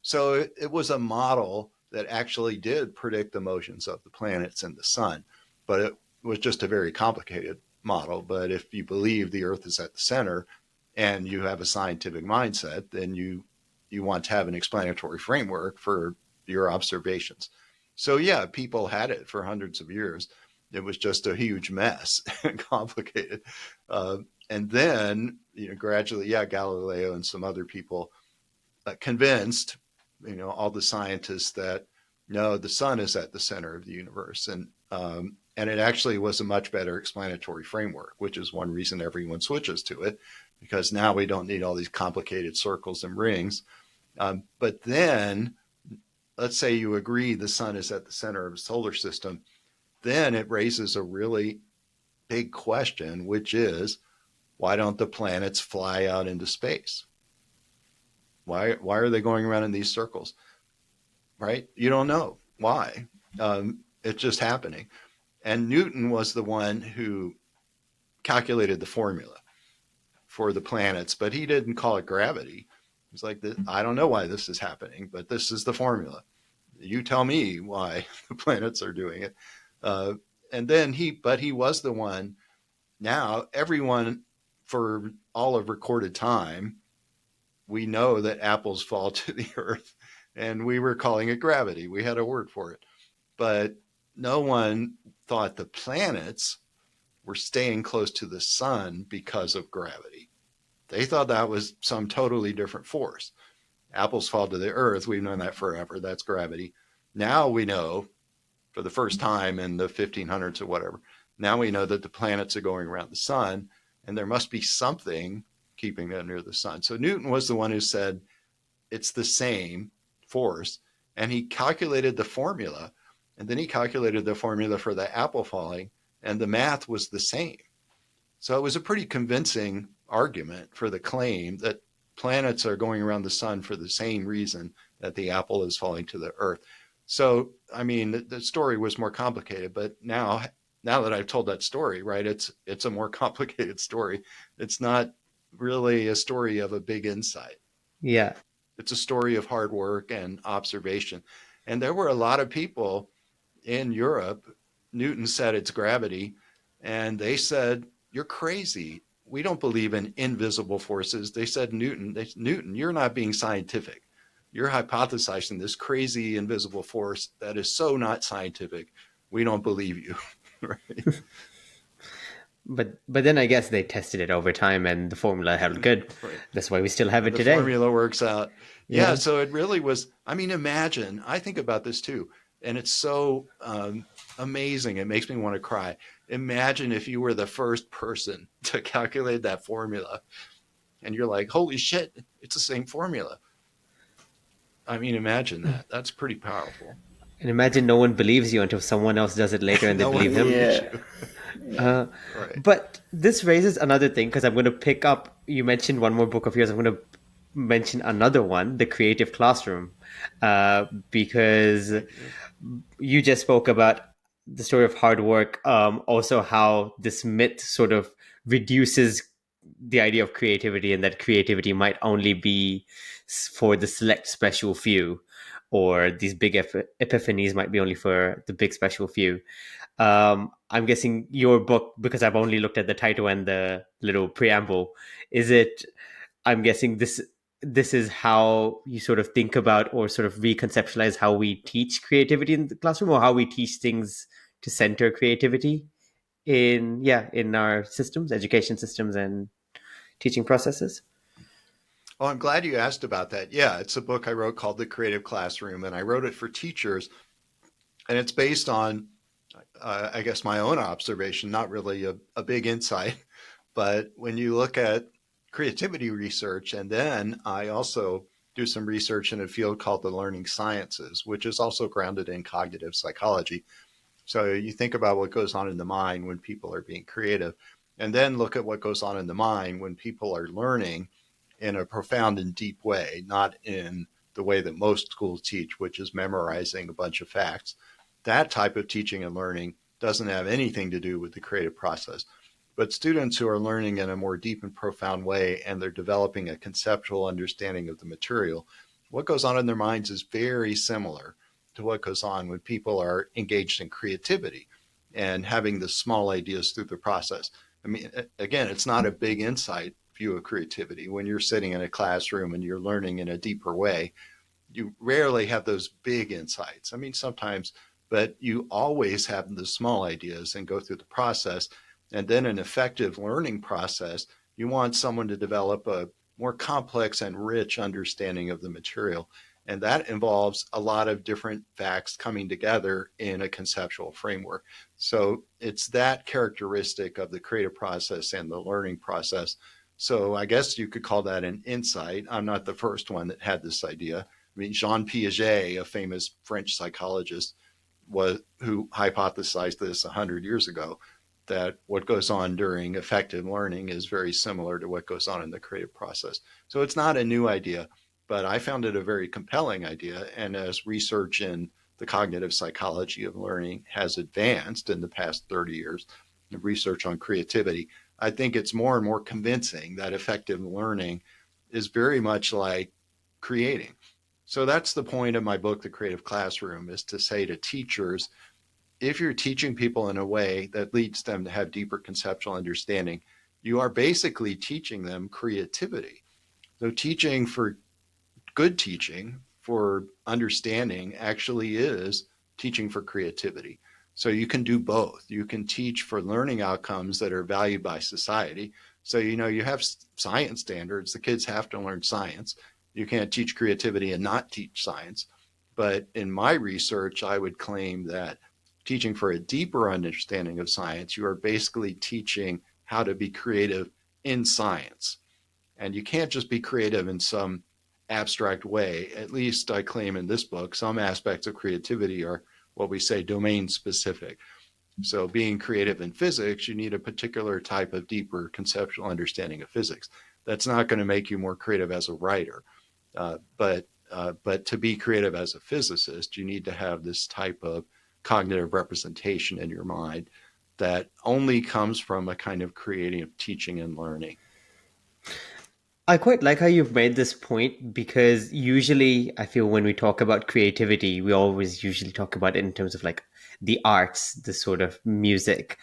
So it was a model that actually did predict the motions of the planets and the sun, but it was just a very complicated model. But if you believe the Earth is at the center and you have a scientific mindset, then you want to have an explanatory framework for your observations. So yeah, people had it for hundreds of years. It was just a huge mess and complicated. And then, gradually, yeah, Galileo and some other people convinced, all the scientists that no, the sun is at the center of the universe, and it actually was a much better explanatory framework, which is one reason everyone switches to it, because now we don't need all these complicated circles and rings. But then, let's say you agree the sun is at the center of the solar system, then it raises a really big question, which is, why don't the planets fly out into space? Why are they going around in these circles? Right? You don't know why. It's just happening. And Newton was the one who calculated the formula for the planets, but he didn't call it gravity. He's like, I don't know why this is happening, but this is the formula. You tell me why the planets are doing it. Uh, and then but he was the one. Now, everyone, for all of recorded time, we know that apples fall to the earth, and we were calling it gravity. We had a word for it. But no one thought the planets were staying close to the sun because of gravity. They thought that was some totally different force. Apples fall to the earth. We've known that forever. That's gravity. Now we know, for the first time in the 1500s or whatever, now we know that the planets are going around the sun, and there must be something keeping them near the sun. So Newton was the one who said it's the same force, and he calculated the formula, and then he calculated the formula for the apple falling, and the math was the same. So it was a pretty convincing argument for the claim that planets are going around the sun for the same reason that the apple is falling to the earth. So, I mean, the story was more complicated, but now that I've told that story, right, it's a more complicated story. It's not really a story of a big insight. Yeah. It's a story of hard work and observation. And there were a lot of people in Europe. Newton said it's gravity, and they said, "You're crazy. We don't believe in invisible forces." They said, Newton, you're not being scientific. You're hypothesizing this crazy invisible force that is so not scientific. We don't believe you. Right? But then I guess they tested it over time and the formula held good. Right. That's why we still have And it the today. formula works out. Yeah, Yeah. so it really was. I mean, imagine, I think about this too, and it's so amazing. It makes me want to cry. Imagine if you were the first person to calculate that formula, and you're like, holy shit, it's the same formula. I mean, imagine that. That's pretty powerful. And imagine no one believes you until someone else does it later and they No one believe them. believes Yeah. you. Yeah. Uh, Right. but this raises another thing because I'm going to pick up. You mentioned one more book of yours. I'm going to mention another one, The Creative Classroom, because Thank you. you just spoke about the story of hard work. Also, how this myth sort of reduces the idea of creativity and that creativity might only be for the select special few, or these big epiphanies might be only for the big special few. I'm guessing your book, because I've only looked at the title and the little preamble, is it? I'm guessing this is how you sort of think about or sort of reconceptualize how we teach creativity in the classroom, or how we teach things to center creativity in our systems, education systems, and teaching processes. Well, I'm glad you asked about that. Yeah, it's a book I wrote called The Creative Classroom, and I wrote it for teachers, and it's based on, I guess, my own observation, not really a big insight. But when you look at creativity research, and then I also do some research in a field called the learning sciences, which is also grounded in cognitive psychology. So you think about what goes on in the mind when people are being creative, and then look at what goes on in the mind when people are learning in a profound and deep way, not in the way that most schools teach, which is memorizing a bunch of facts. That type of teaching and learning doesn't have anything to do with the creative process. But students who are learning in a more deep and profound way and they're developing a conceptual understanding of the material, what goes on in their minds is very similar to what goes on when people are engaged in creativity and having the small ideas through the process. I mean, again, it's not a big insight view of creativity. When you're sitting in a classroom and you're learning in a deeper way, you rarely have those big insights. I mean, sometimes, but you always have the small ideas and go through the process. And then an effective learning process, you want someone to develop a more complex and rich understanding of the material. And that involves a lot of different facts coming together in a conceptual framework. So it's that characteristic of the creative process and the learning process. So I guess you could call that an insight. I'm not the first one that had this idea. I mean, Jean Piaget, a famous French psychologist, was who hypothesized this 100 years ago, that what goes on during effective learning is very similar to what goes on in the creative process. So it's not a new idea, but I found it a very compelling idea. And as research in the cognitive psychology of learning has advanced in the past 30 years, the research on creativity, I think it's more and more convincing that effective learning is very much like creating. So that's the point of my book, The Creative Classroom, is to say to teachers, if you're teaching people in a way that leads them to have deeper conceptual understanding, you are basically teaching them creativity. So teaching for good teaching, for understanding, actually is teaching for creativity. So you can do both. You can teach for learning outcomes that are valued by society. So, you have science standards. The kids have to learn science. You can't teach creativity and not teach science. But in my research, I would claim that teaching for a deeper understanding of science, you are basically teaching how to be creative in science. And you can't just be creative in some abstract way. At least I claim in this book, some aspects of creativity are what we say domain specific. So, being creative in physics, you need a particular type of deeper conceptual understanding of physics. That's not going to make you more creative as a writer, but to be creative as a physicist, you need to have this type of cognitive representation in your mind that only comes from a kind of creative teaching and learning. I quite like how you've made this point because usually I feel when we talk about creativity, we always usually talk about it in terms of like the arts, the sort of music,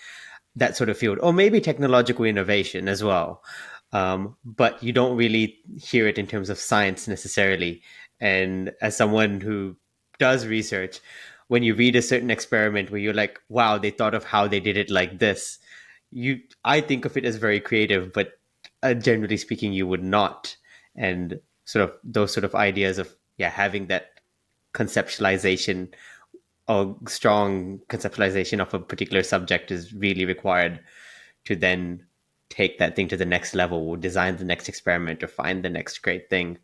that sort of field, or maybe technological innovation as well. But you don't really hear it in terms of science necessarily. And as someone who does research, when you read a certain experiment where you're like, wow, they thought of how they did it like this, I think of it as very creative, but generally speaking, you would not. And sort of those sort of ideas of, yeah, having that conceptualization or strong conceptualization of a particular subject is really required to then take that thing to the next level or design the next experiment or find the next great thing.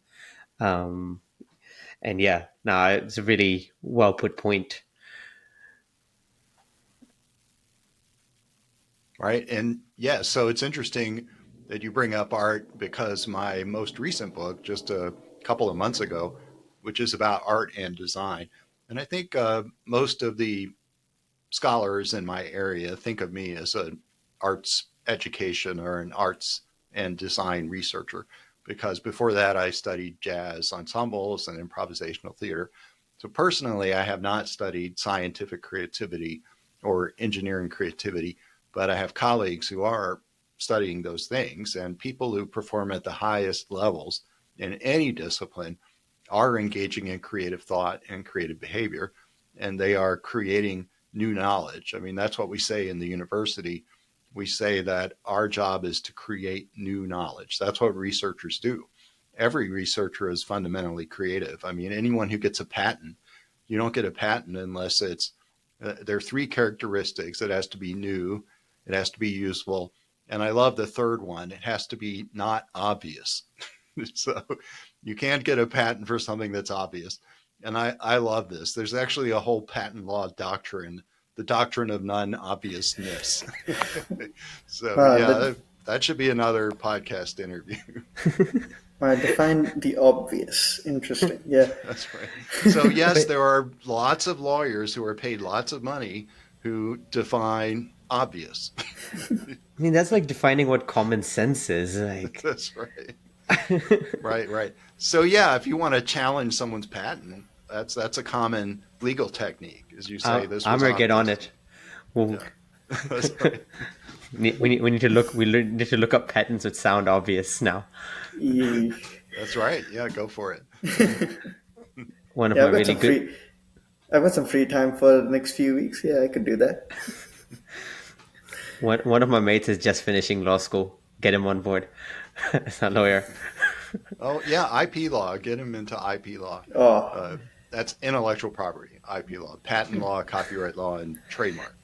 Um, and yeah, no, it's a really well put point. Right. And yeah, so it's interesting that you bring up art because my most recent book, just a couple of months ago, which is about art and design. And I think most of the scholars in my area think of me as an arts education or an arts and design researcher because before that I studied jazz ensembles and improvisational theater. So personally, I have not studied scientific creativity or engineering creativity, but I have colleagues who are studying those things, and people who perform at the highest levels in any discipline are engaging in creative thought and creative behavior, and they are creating new knowledge. I mean, that's what we say in the university. We say that our job is to create new knowledge. That's what researchers do. Every researcher is fundamentally creative. I mean, anyone who gets a patent, you don't get a patent unless there are three characteristics. It has to be new, it has to be useful, and I love the third one, it has to be not obvious. So you can't get a patent for something that's obvious. And I love this. There's actually a whole patent law doctrine, the doctrine of non-obviousness. So yeah, That that should be another podcast interview. define the obvious. Interesting. Yeah. That's right. So yes, But there are lots of lawyers who are paid lots of money who define obvious. I mean, that's like defining what common sense is. Like, That's right. Right, right. So yeah, if you want to challenge someone's patent, that's a common legal technique, as you say, this I'm was gonna get on obvious. it. Well, Yeah, that's right. we need to look. Need to look up patents that sound obvious now. Yeah, That's right. Yeah, go for it. One of yeah, my really good I've got some free time for the next few weeks. Yeah, I could do that. one of my mates is just finishing law school. Get him on board as a lawyer. Oh yeah, IP law. Get him into IP law. Oh, Uh, that's intellectual property, IP law, patent law, copyright law, and trademark.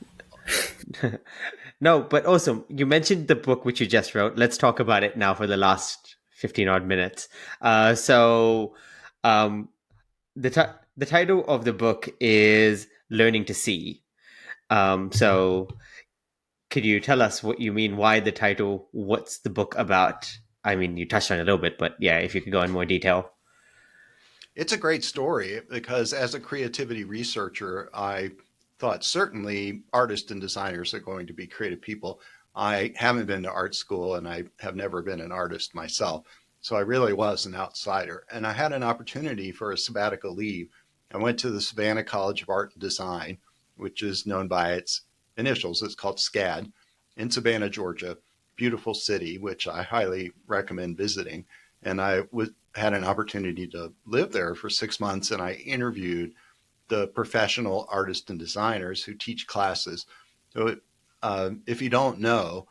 No, but awesome. You mentioned the book which you just wrote. Let's talk about it now for the last 15 odd minutes. So, um, the title of the book is Learning to See. So could you tell us what you mean? Why the title? What's the book about? I mean, you touched on it a little bit, but yeah, if you could go in more detail. It's a great story because as a creativity researcher, I thought certainly artists and designers are going to be creative people. I haven't been to art school and I have never been an artist myself. So I really was an outsider. And I had an opportunity for a sabbatical leave. I went to the Savannah College of Art and Design, which is known by its initials. It's called SCAD in Savannah, Georgia. Beautiful city, which I highly recommend visiting. And had an opportunity to live there for 6 months, and I interviewed the professional artists and designers who teach classes. So, if you don't know,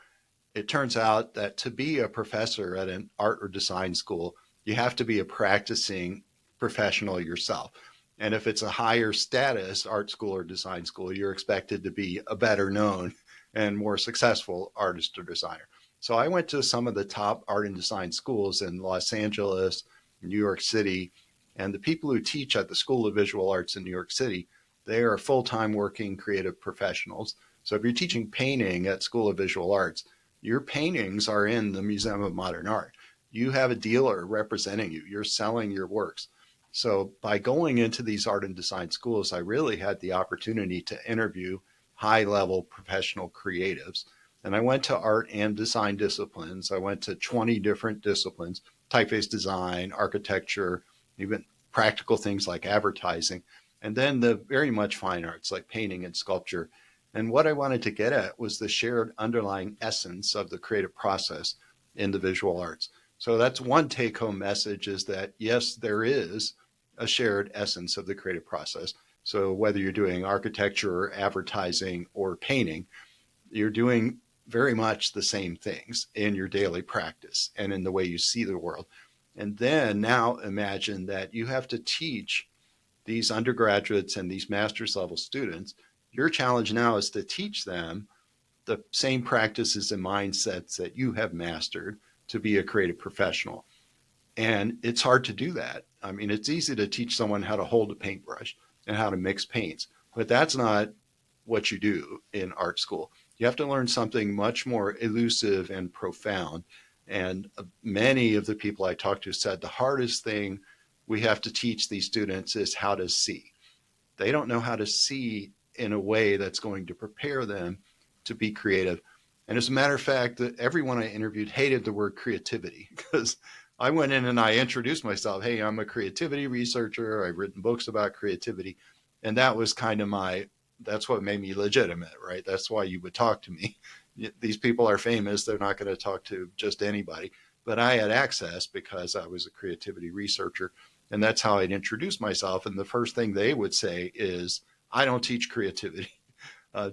it turns out that to be a professor at an art or design school, you have to be a practicing professional yourself. And if it's a higher status art school or design school, you're expected to be a better known and more successful artist or designer. So I went to some of the top art and design schools in Los Angeles, New York City, and the people who teach at the School of Visual Arts in New York City, they are full-time working creative professionals. So if you're teaching painting at School of Visual Arts, your paintings are in the Museum of Modern Art. You have a dealer representing you. You're selling your works. So by going into these art and design schools, I really had the opportunity to interview high level professional creatives. And I went to art and design disciplines. I went to 20 different disciplines: typeface design, architecture, even practical things like advertising, and then the very much fine arts like painting and sculpture. And what I wanted to get at was the shared underlying essence of the creative process in the visual arts. So that's one take home message, is that yes, there is a shared essence of the creative process. So whether you're doing architecture or advertising or painting, you're doing very much the same things in your daily practice and in the way you see the world. And then now imagine that you have to teach these undergraduates and these master's level students. Your challenge now is to teach them the same practices and mindsets that you have mastered to be a creative professional. And it's hard to do that. I mean, it's easy to teach someone how to hold a paintbrush and how to mix paints, but that's not what you do in art school. You have to learn something much more elusive and profound. And many of the people I talked to said the hardest thing we have to teach these students is how to see. They don't know how to see in a way that's going to prepare them to be creative. And as a matter of fact, everyone I interviewed hated the word creativity, because I went in and I introduced myself. Hey, I'm a creativity researcher. I've written books about creativity. And that was kind of that's what made me legitimate, right? That's why you would talk to me. These people are famous. They're not going to talk to just anybody. But I had access because I was a creativity researcher. And that's how I'd introduce myself. And the first thing they would say is, I don't teach creativity.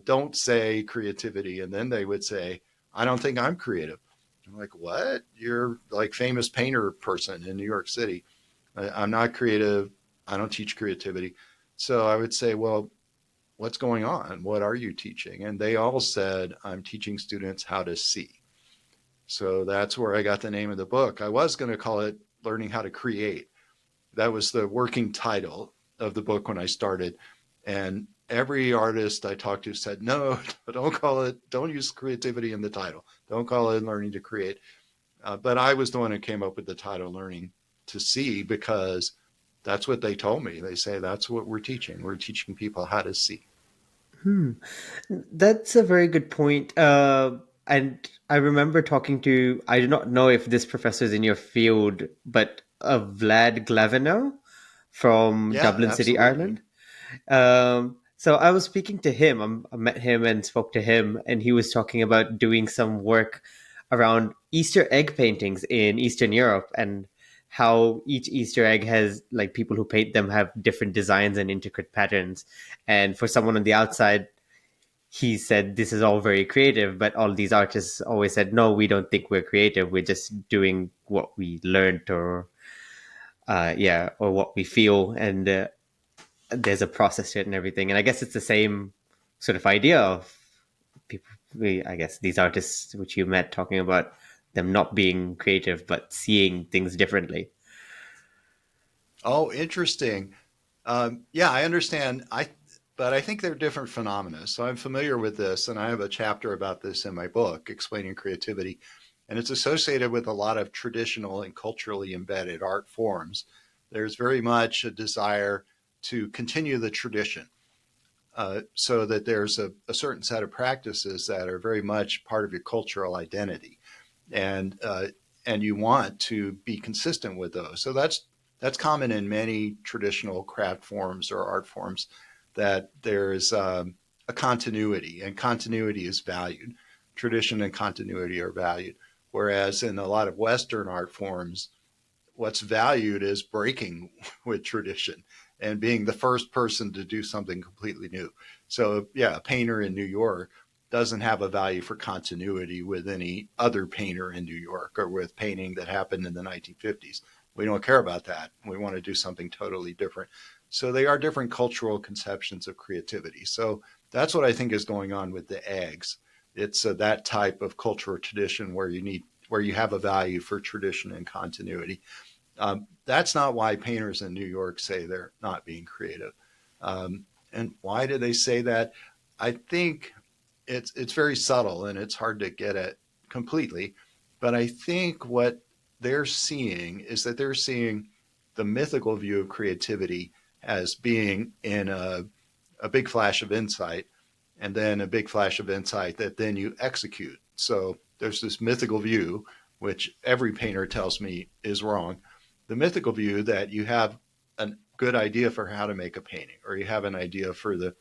Don't say creativity. And then they would say, I don't think I'm creative. I'm like, what? You're like famous painter person in New York City. I'm not creative. I don't teach creativity. So I would say, well, what's going on? What are you teaching? And they all said, I'm teaching students how to see. So that's where I got the name of the book. I was going to call it Learning How to Create. That was the working title of the book when I started. And every artist I talked to said, no, don't call it, don't use creativity in the title. Don't call it Learning to Create. But I was the one who came up with the title Learning to See, because that's what they told me. They say, that's what we're teaching. We're teaching people how to see. Hmm. That's a very good point. And I remember talking to, I do not know if this professor is in your field, but Vlad Glavino from Yeah, Dublin City, absolutely. Ireland. So I was speaking to him. I met him and spoke to him, and he was talking about doing some work around Easter egg paintings in Eastern Europe, and how each Easter egg has, like, people who paint them have different designs and intricate patterns. And for someone on the outside, he said this is all very creative, but all these artists always said, no, we don't think we're creative. We're just doing what we learned, or yeah, or what we feel. And there's a process to it and everything. And I guess it's the same sort of idea of people. I guess these artists which you met, talking about them not being creative but seeing things differently. Oh, interesting. Yeah, I understand. But I think they're different phenomena. So I'm familiar with this, and I have a chapter about this in my book, Explaining Creativity. And it's associated with a lot of traditional and culturally embedded art forms. There's very much a desire to continue the tradition, so that there's a certain set of practices that are very much part of your cultural identity, and you want to be consistent with those. So that's common in many traditional craft forms or art forms, that there's a continuity, and continuity is valued. Tradition and continuity are valued. Whereas in a lot of Western art forms, what's valued is breaking with tradition and being the first person to do something completely new. So, yeah, a painter in New York doesn't have a value for continuity with any other painter in New York or with painting that happened in the 1950s. We don't care about that. We want to do something totally different. So they are different cultural conceptions of creativity. So that's what I think is going on with the eggs. It's that type of cultural tradition where you have a value for tradition and continuity. That's not why painters in New York say they're not being creative. And why do they say that? I think it's very subtle and it's hard to get at completely. But I think what they're seeing is that they're seeing the mythical view of creativity as being in a big flash of insight, and then a big flash of insight that then you execute. So there's this mythical view, which every painter tells me is wrong. The mythical view that you have a good idea for how to make a painting, or you have an idea for the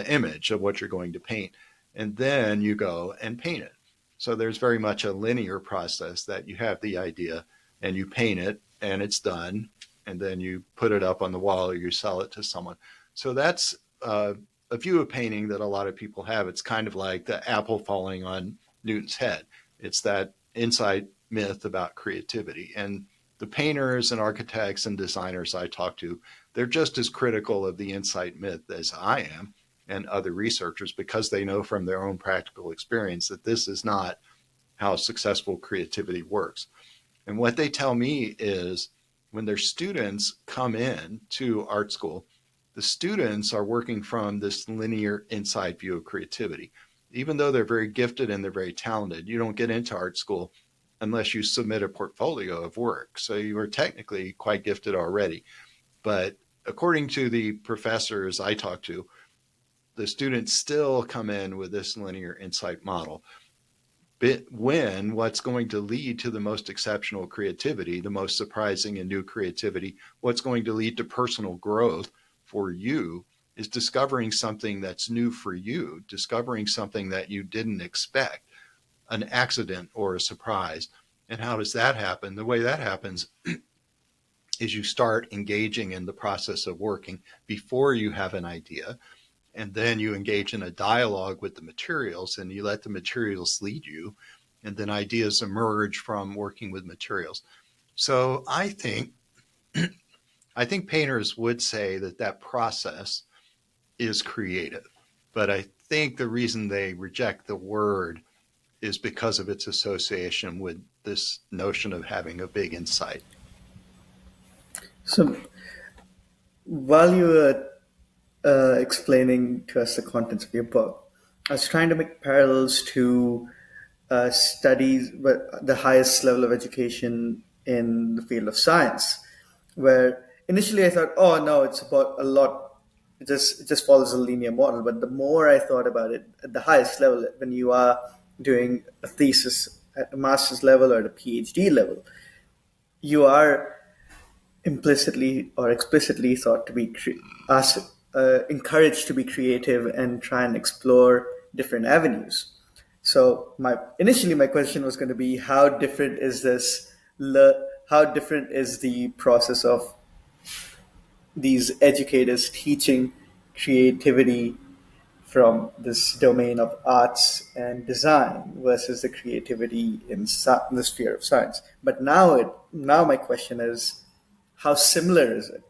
image of what you're going to paint, and then you go and paint it. So there's very much a linear process that you have the idea and you paint it and it's done, and then you put it up on the wall or you sell it to someone. So that's a view of painting that a lot of people have. It's kind of like the apple falling on Newton's head. It's that inside myth about creativity. And the painters and architects and designers I talk to, they're just as critical of the insight myth as I am and other researchers, because they know from their own practical experience that this is not how successful creativity works. And what they tell me is when their students come in to art school, the students are working from this linear inside view of creativity. Even though they're very gifted and they're very talented, you don't get into art school unless you submit a portfolio of work. So you are technically quite gifted already. But according to the professors I talk to, the students still come in with this linear insight model. But when what's going to lead to the most exceptional creativity, the most surprising and new creativity, what's going to lead to personal growth for you is discovering something that's new for you, discovering something that you didn't expect, an accident or a surprise. And how does that happen? The way that happens is you start engaging in the process of working before you have an idea. And then you engage in a dialogue with the materials and you let the materials lead you. And then ideas emerge from working with materials. So I think painters would say that that process is creative. But I think the reason they reject the word is because of its association with this notion of having a big insight. So while you were explaining to us the contents of your book, I was trying to make parallels to studies, but the highest level of education in the field of science, where initially I thought, oh no, it's about a lot. It just follows a linear model. But the more I thought about it, at the highest level, when you are doing a thesis at a master's level or at a PhD level, you are implicitly or explicitly thought to be encouraged to be creative and try and explore different avenues. So my question was going to be how different is how different is the process of these educators teaching creativity from this domain of arts and design versus the creativity in the sphere of science. But now my question is, how similar is it?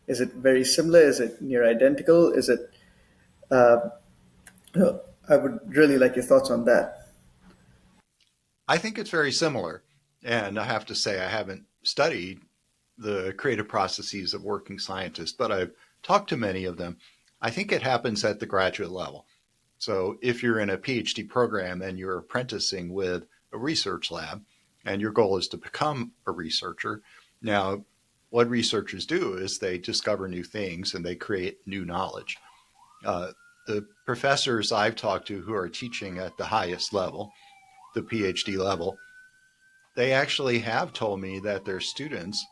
Is it very similar? Is it near identical? Is it? I would really like your thoughts on that. I think it's very similar. And I have to say, I haven't studied the creative processes of working scientists, but I've talked to many of them. I think it happens at the graduate level. So if you're in a PhD program and you're apprenticing with a research lab and your goal is to become a researcher, now what researchers do is they discover new things and they create new knowledge. Uh, the professors I've talked to who are teaching at the highest level, the PhD level, they actually have told me that their students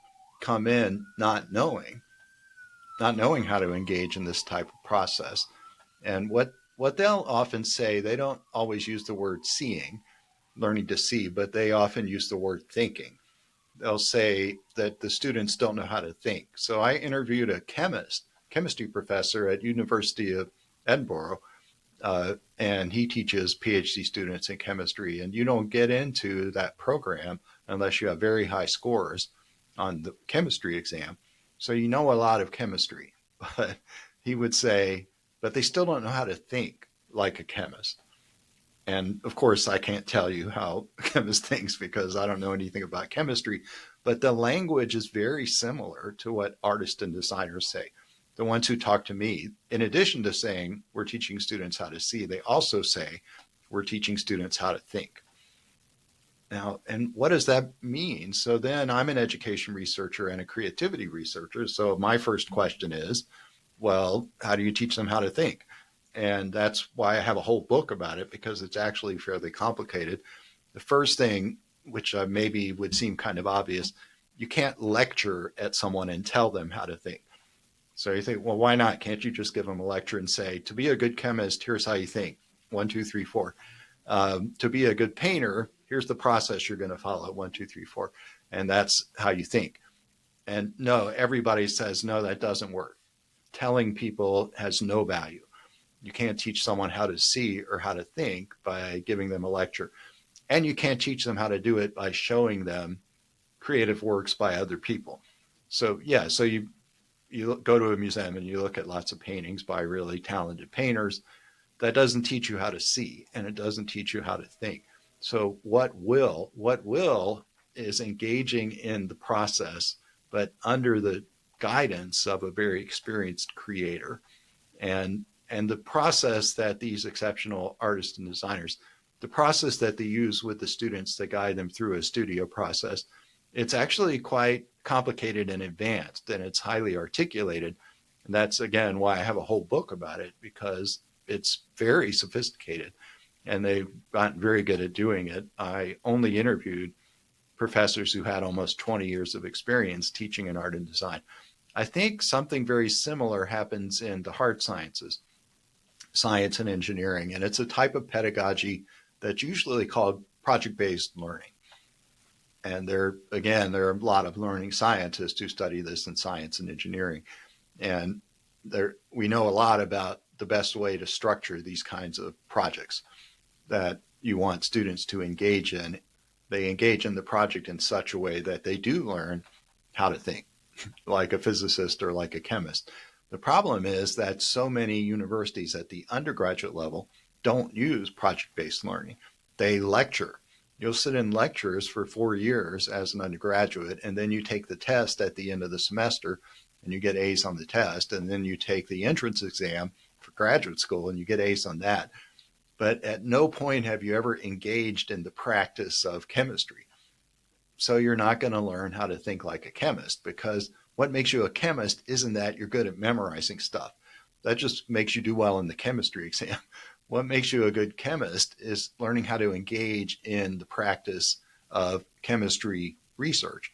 come in not knowing how to engage in this type of process. And what they'll often say, they don't always use the word seeing, learning to see, but they often use the word thinking. They'll say that the students don't know how to think. So I interviewed a chemistry professor at University of Edinburgh, and he teaches PhD students in chemistry. And you don't get into that program unless you have very high scores on the chemistry exam. So you know a lot of chemistry, but he would say, but they still don't know how to think like a chemist. And of course, I can't tell you how a chemist thinks because I don't know anything about chemistry, but the language is very similar to what artists and designers say. The ones who talk to me, in addition to saying we're teaching students how to see, they also say we're teaching students how to think. Now, and what does that mean? So then I'm an education researcher and a creativity researcher. So my first question is, well, how do you teach them how to think? And that's why I have a whole book about it, because it's actually fairly complicated. The first thing, which maybe would seem kind of obvious, you can't lecture at someone and tell them how to think. So you think, well, why not? Can't you just give them a lecture and say, to be a good chemist, here's how you think. One, two, three, four. To be a good painter, here's the process you're going to follow. One, two, three, four. And that's how you think. And no, everybody says, no, that doesn't work. Telling people has no value. You can't teach someone how to see or how to think by giving them a lecture. And you can't teach them how to do it by showing them creative works by other people. So yeah, so you go to a museum and you look at lots of paintings by really talented painters. That doesn't teach you how to see, and it doesn't teach you how to think. So what will is engaging in the process, but under the guidance of a very experienced creator. And the process that these exceptional artists and designers, the process that they use with the students to guide them through a studio process, it's actually quite complicated and advanced, and it's highly articulated. And that's again why I have a whole book about it, because it's very sophisticated and they've gotten very good at doing it. I only interviewed professors who had almost 20 years of experience teaching in art and design. I think something very similar happens in the hard sciences, science and engineering, and it's a type of pedagogy that's usually called project-based learning. And there are a lot of learning scientists who study this in science and engineering. And we know a lot about the best way to structure these kinds of projects that you want students to engage in. They engage in the project in such a way that they do learn how to think, like a physicist or like a chemist. The problem is that so many universities at the undergraduate level don't use project-based learning. They lecture. You'll sit in lectures for 4 years as an undergraduate, and then you take the test at the end of the semester and you get A's on the test, and then you take the entrance exam for graduate school and you get A's on that. But at no point have you ever engaged in the practice of chemistry. So you're not going to learn how to think like a chemist, because what makes you a chemist isn't that you're good at memorizing stuff. That just makes you do well in the chemistry exam. What makes you a good chemist is learning how to engage in the practice of chemistry research.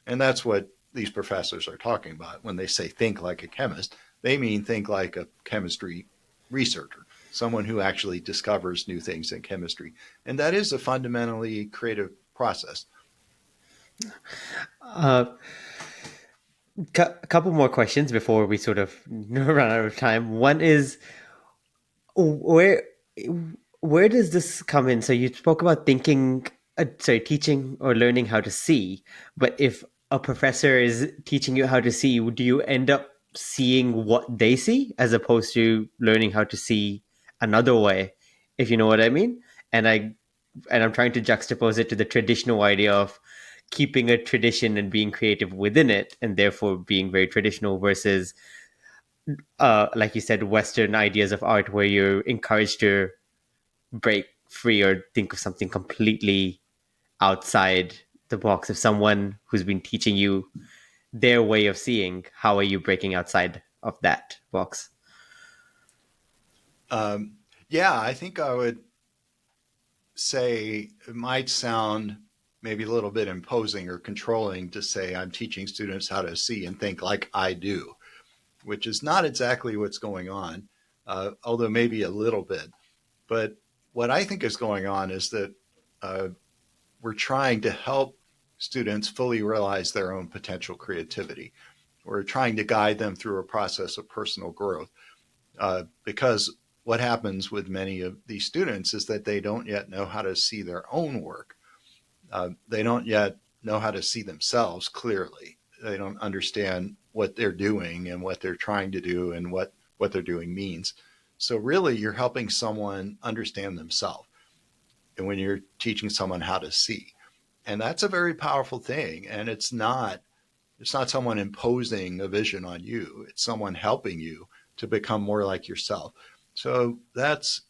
And that's what these professors are talking about when they say think like a chemist. They mean think like a chemistry researcher, someone who actually discovers new things in chemistry. And that is a fundamentally creative process. Uh, a couple more questions before we sort of run out of time. One is where where does this come in? So you spoke about teaching or learning how to see, but if a professor is teaching you how to see, do you end up seeing what they see as opposed to learning how to see another way, if you know what I mean? And I'm trying to juxtapose it to the traditional idea of keeping a tradition and being creative within it, and therefore being very traditional versus like you said, Western ideas of art where you're encouraged to break free or think of something completely outside the box. If someone who's been teaching you their way of seeing, how are you breaking outside of that box? Um, yeah, I think I would say it might sound maybe a little bit imposing or controlling to say I'm teaching students how to see and think like I do, which is not exactly what's going on, although maybe a little bit. But what I think is going on is that uh, we're trying to help students fully realize their own potential creativity. We're trying to guide them through a process of personal growth, because what happens with many of these students is that they don't yet know how to see their own work. They don't yet know how to see themselves clearly. They don't understand what they're doing and what they're trying to do and what they're doing means. So really you're helping someone understand themselves. And when you're teaching someone how to see. And that's a very powerful thing. And it's not someone imposing a vision on you. It's someone helping you to become more like yourself. So that's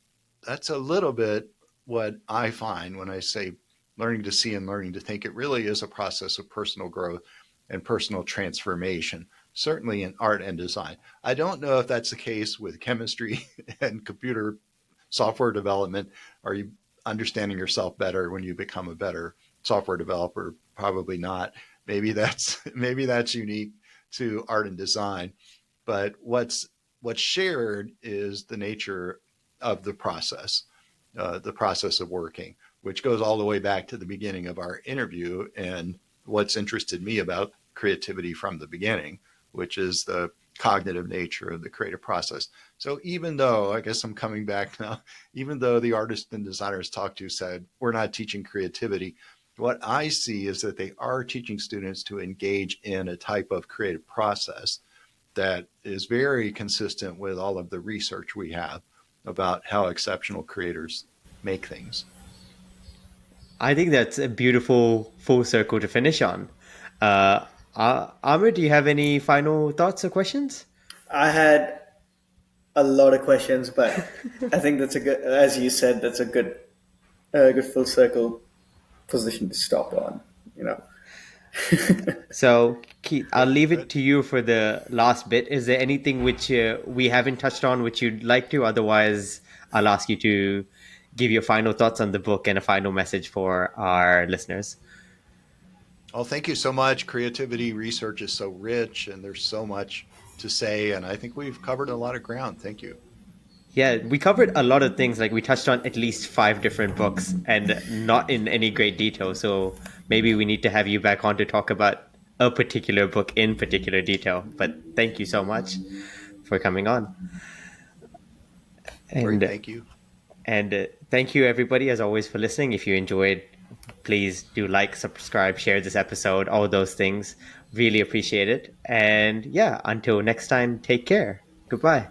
a little bit what I find when I say learning to see and learning to think. It really is a process of personal growth and personal transformation, certainly in art and design. I don't know if that's the case with chemistry and computer software development. Are you understanding yourself better when you become a better software developer? Probably not. Maybe that's unique to art and design. But what's shared is the nature of the process of working, which goes all the way back to the beginning of our interview and what's interested me about creativity from the beginning, which is the cognitive nature of the creative process. So even though, I guess I'm coming back now, even though the artists and designers talked to said, we're not teaching creativity, what I see is that they are teaching students to engage in a type of creative process that is very consistent with all of the research we have about how exceptional creators make things. I think that's a beautiful full circle to finish on. Uh, Amr, do you have any final thoughts or questions? I had a lot of questions, but I think that's a good, as you said, that's a good full circle position to stop on. You know, So, Keith, I'll Good, leave it good. to you for the last bit. Is there anything which we haven't touched on which you'd like to? Otherwise, I'll ask you to give your final thoughts on the book and a final message for our listeners. Well, thank you so much. Creativity research is so rich and there's so much to say. And I think we've covered a lot of ground. Thank you. Yeah, we covered a lot of things. Like we touched on at least five different books and not in any great detail. So maybe we need to have you back on to talk about a particular book in particular detail. But thank you so much for coming on. Great. And Thank you. thank you everybody as always for listening. If you enjoyed, please do like, subscribe, share this episode, all those things. Really appreciate it. And yeah, until next time, take care. Goodbye.